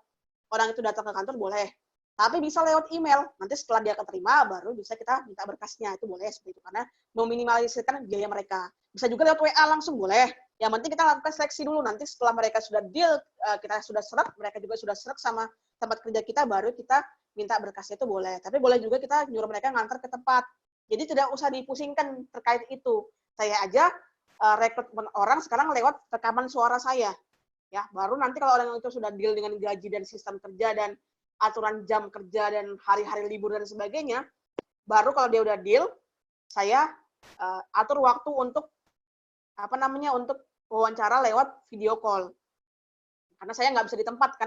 orang itu datang ke kantor boleh. Tapi bisa lewat email. Nanti setelah dia keterima baru bisa kita minta berkasnya. Itu boleh seperti itu karena meminimalisirkan biaya mereka. Bisa juga lewat WA langsung boleh. Yang penting kita lakukan seleksi dulu. Nanti setelah mereka sudah deal, kita sudah serak, mereka juga sudah serak sama tempat kerja kita, baru kita minta berkasnya itu boleh. Tapi boleh juga kita nyuruh mereka ngantar ke tempat. Jadi tidak usah dipusingkan terkait itu. Saya aja rekrutmen orang sekarang lewat rekaman suara saya. Ya, baru nanti kalau orang itu sudah deal dengan gaji dan sistem kerja dan aturan jam kerja dan hari-hari libur dan sebagainya, baru kalau dia udah deal, saya atur waktu untuk untuk wawancara lewat video call. Karena saya nggak bisa di tempat,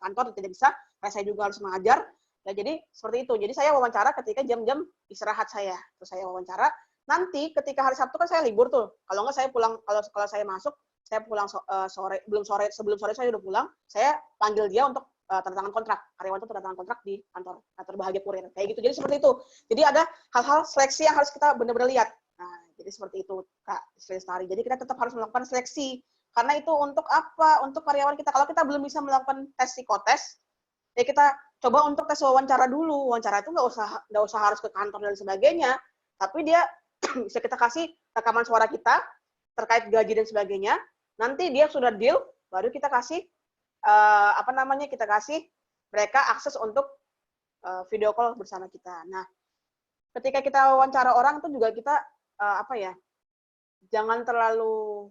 kantor tidak bisa, karena saya juga harus mengajar. Ya, jadi seperti itu. Jadi saya wawancara ketika jam-jam istirahat saya. Terus saya wawancara. Nanti ketika hari Sabtu kan saya libur tuh. Kalau nggak saya pulang, kalau saya masuk, saya pulang sebelum sore saya udah pulang, saya panggil dia untuk tanda tangan kontrak. Karyawan itu tanda tangan kontrak di kantor Bahagia Kurir. Kayak gitu. Jadi seperti itu. Jadi ada hal-hal seleksi yang harus kita benar-benar lihat. Nah, jadi seperti itu, Kak Lestari. Jadi kita tetap harus melakukan seleksi. Karena itu untuk apa? Untuk karyawan kita. Kalau kita belum bisa melakukan tes psikotes, ya kita coba untuk tes wawancara dulu. Wawancara itu nggak usah harus ke kantor dan sebagainya. Tapi dia bisa kita kasih rekaman suara kita terkait gaji dan sebagainya. Nanti dia sudah deal, baru kita kasih kita kasih mereka akses untuk video call bersama kita. Nah, ketika kita wawancara orang itu juga kita jangan terlalu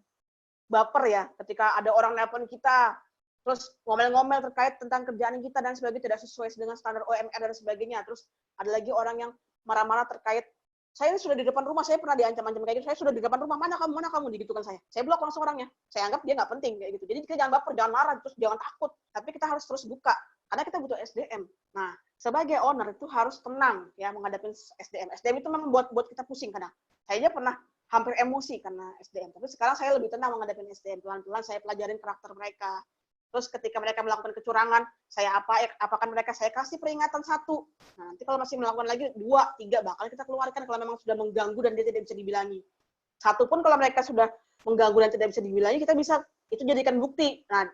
baper ya. Ketika ada orang nelpon kita, terus ngomel-ngomel terkait tentang kerjaan kita dan sebagainya tidak sesuai dengan standar OMR dan sebagainya. Terus ada lagi orang yang marah-marah terkait saya ini sudah di depan rumah, saya pernah diancam-ancam kayak gitu, saya sudah di depan rumah, mana kamu, digitukan saya. Saya blok langsung orangnya. Saya anggap dia nggak penting kayak gitu. Jadi kita jangan baper, jangan marah, terus jangan takut. Tapi kita harus terus buka, karena kita butuh SDM. Nah, sebagai owner itu harus tenang ya menghadapi SDM. SDM itu memang buat kita pusing kadang. Saya aja pernah hampir emosi karena SDM. Tapi sekarang saya lebih tenang menghadapi SDM. Pelan-pelan saya pelajarin karakter mereka. Terus ketika mereka melakukan kecurangan, saya apakan mereka, saya kasih peringatan 1. Nah, nanti kalau masih melakukan lagi 2, 3, bakal kita keluarkan kalau memang sudah mengganggu dan dia tidak bisa dibilangi. 1 pun kalau mereka sudah mengganggu dan tidak bisa dibilangi, kita bisa itu jadikan bukti. Nah,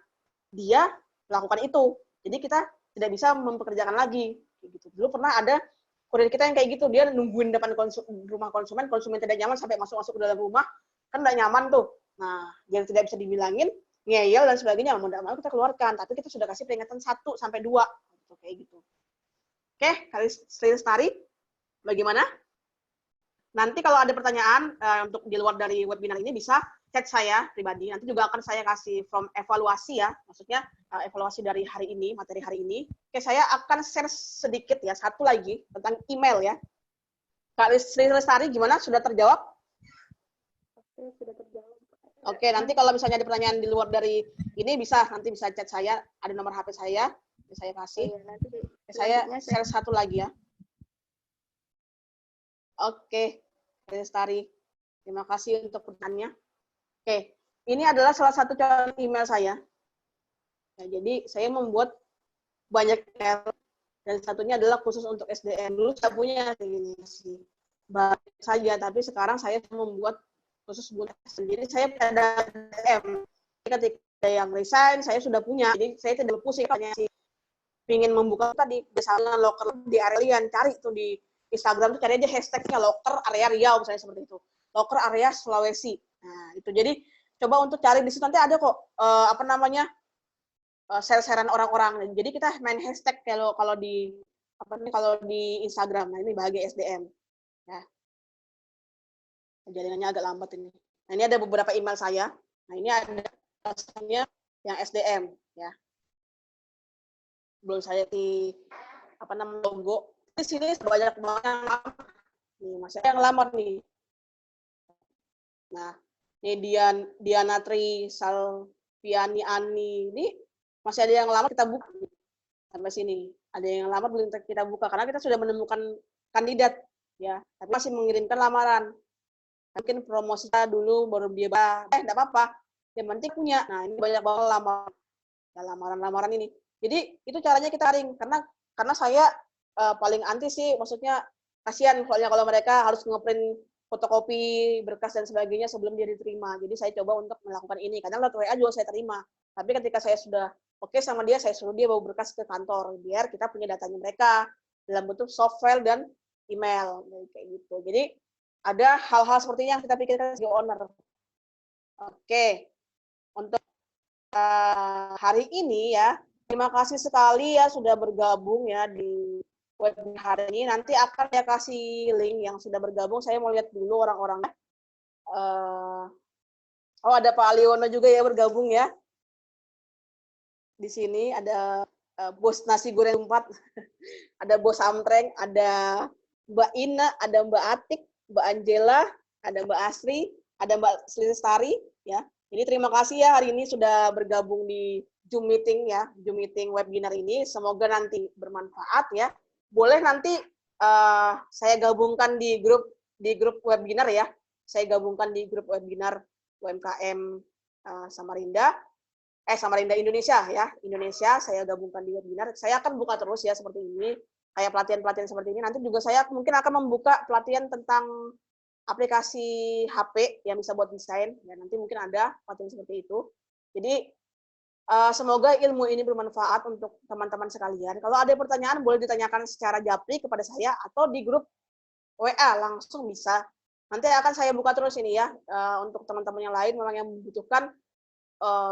dia melakukan itu. Jadi kita tidak bisa mempekerjakan lagi. Gitu. Dulu pernah ada kurir kita yang kayak gitu, dia nungguin depan rumah konsumen tidak nyaman sampai masuk ke dalam rumah, kan nggak nyaman tuh. Nah, dia tidak bisa dibilangin, ngeyel dan sebagainya, mau tidak mau kita keluarkan, tapi kita sudah kasih peringatan 1 sampai 2, gitu, kayak gitu. Oke, Kak Lestari, bagaimana? Nanti kalau ada pertanyaan untuk di luar dari webinar ini bisa chat saya pribadi. Nanti juga akan saya kasih form evaluasi ya, maksudnya evaluasi dari hari ini, materi hari ini. Oke, saya akan share sedikit ya, 1 lagi tentang email ya. Kak Lestari, gimana? Sudah terjawab? Oke, sudah terjawab. Oke, nanti kalau misalnya ada pertanyaan di luar dari ini nanti bisa chat saya, ada nomor HP saya kasih. Saya share 1 lagi ya. Oke, Lestari. Terima kasih untuk pertanyaannya. Oke, ini adalah salah satu contoh email saya. Ya, jadi saya membuat banyak error, dan satunya adalah khusus untuk SDM. Dulu saya punya ini sih banyak saja, tapi sekarang saya membuat khusus buat sendiri. Saya ada SDM. Ketika yang resign saya sudah punya, jadi saya tidak pusing hanya sih ingin membuka tadi misalnya loker di area Riau, cari tuh di Instagram tuh cari aja hashtagnya loker area Riau misalnya seperti itu, loker area Sulawesi. Nah itu jadi coba untuk cari di situ, nanti ada kok share-sharean orang-orang. Jadi kita main hashtag kalau di Instagram. Nah ini bahagia SDM ya. Jaringannya agak lambat ini. Nah ini ada beberapa email saya. Nah ini ada yang SDM ya. Belum saya di logo. Di sini banyak banget yang lamar. Nih masih yang lamar nih. Nah ini Diana Tri Salviani Ani ini masih ada yang lamar, kita buka sampai sini. Ada yang lamar belum kita buka karena kita sudah menemukan kandidat ya, tapi masih mengirimkan lamaran. Mungkin promosi dulu baru dia enggak apa-apa. Yang penting punya. Nah, ini banyak banget lamaran ini. Jadi itu caranya kita ring karena saya paling anti sih, maksudnya kasihan soalnya kalau mereka harus ngeprint fotokopi berkas dan sebagainya sebelum dia diterima. Jadi saya coba untuk melakukan ini. Kadang lewat WA juga saya terima. Tapi ketika saya sudah oke sama dia, saya suruh dia bawa berkas ke kantor biar kita punya datanya mereka dalam bentuk soft file dan email kayak gitu. Jadi ada hal-hal seperti yang kita pikirkan sebagai owner. Oke. Untuk hari ini ya, terima kasih sekali ya sudah bergabung ya di webinar hari ini. Nanti akan saya kasih link yang sudah bergabung. Saya mau lihat dulu orang-orangnya. Oh ada Pak Aliono juga ya bergabung ya. Di sini ada bos nasi goreng 4, ada bos Amtreng, ada Mbak Ina, ada Mbak Atik, Mbak Angela, ada Mbak Asri, ada Mbak Lestari ya. Jadi terima kasih ya hari ini sudah bergabung di Zoom meeting ya, Zoom meeting webinar ini. Semoga nanti bermanfaat ya. Boleh nanti saya gabungkan di grup webinar ya. Saya gabungkan di grup webinar UMKM Samarinda Indonesia ya. Indonesia saya gabungkan di webinar. Saya akan buka terus ya seperti ini. Kayak pelatihan-pelatihan seperti ini. Nanti juga saya mungkin akan membuka pelatihan tentang aplikasi HP yang bisa buat desain. Ya, nanti mungkin ada pelatihan seperti itu. Jadi semoga ilmu ini bermanfaat untuk teman-teman sekalian. Kalau ada pertanyaan boleh ditanyakan secara japri kepada saya atau di grup WA langsung bisa. Nanti akan saya buka terus ini ya untuk teman-teman yang lain memang yang membutuhkan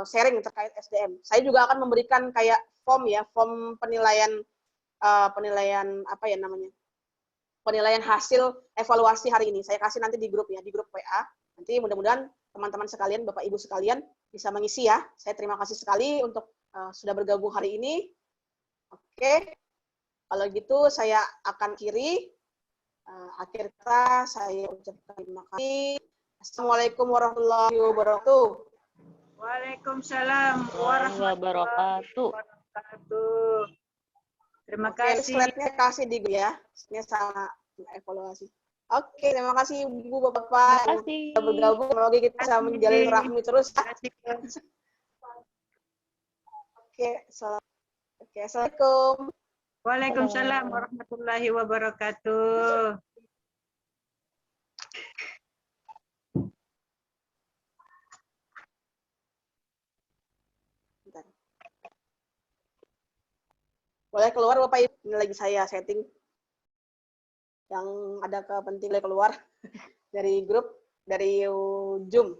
sharing terkait SDM. Saya juga akan memberikan kayak form penilaian apa ya namanya? Penilaian hasil evaluasi hari ini. Saya kasih nanti di grup ya, di grup WA. Nanti mudah-mudahan teman-teman sekalian, Bapak Ibu sekalian bisa mengisi ya. Saya terima kasih sekali untuk sudah bergabung hari ini. Oke. Kalau gitu saya akan akhiri. Akhir kata saya ucapkan terima kasih. Assalamualaikum warahmatullahi wabarakatuh. Waalaikumsalam warahmatullahi wabarakatuh. Terima kasih. Slide-nya kasih di ya. Ini sama evaluasi. Oke, terima kasih Ibu Bapak yang sudah bergabung. Semoga kita bisa menjalin rahmi terus. Oke, assalamualaikum. Waalaikumsalam warahmatullahi wabarakatuh. Boleh keluar Bapak Ibu, ini lagi saya setting. Yang ada kepentingan keluar dari grup, dari Zoom.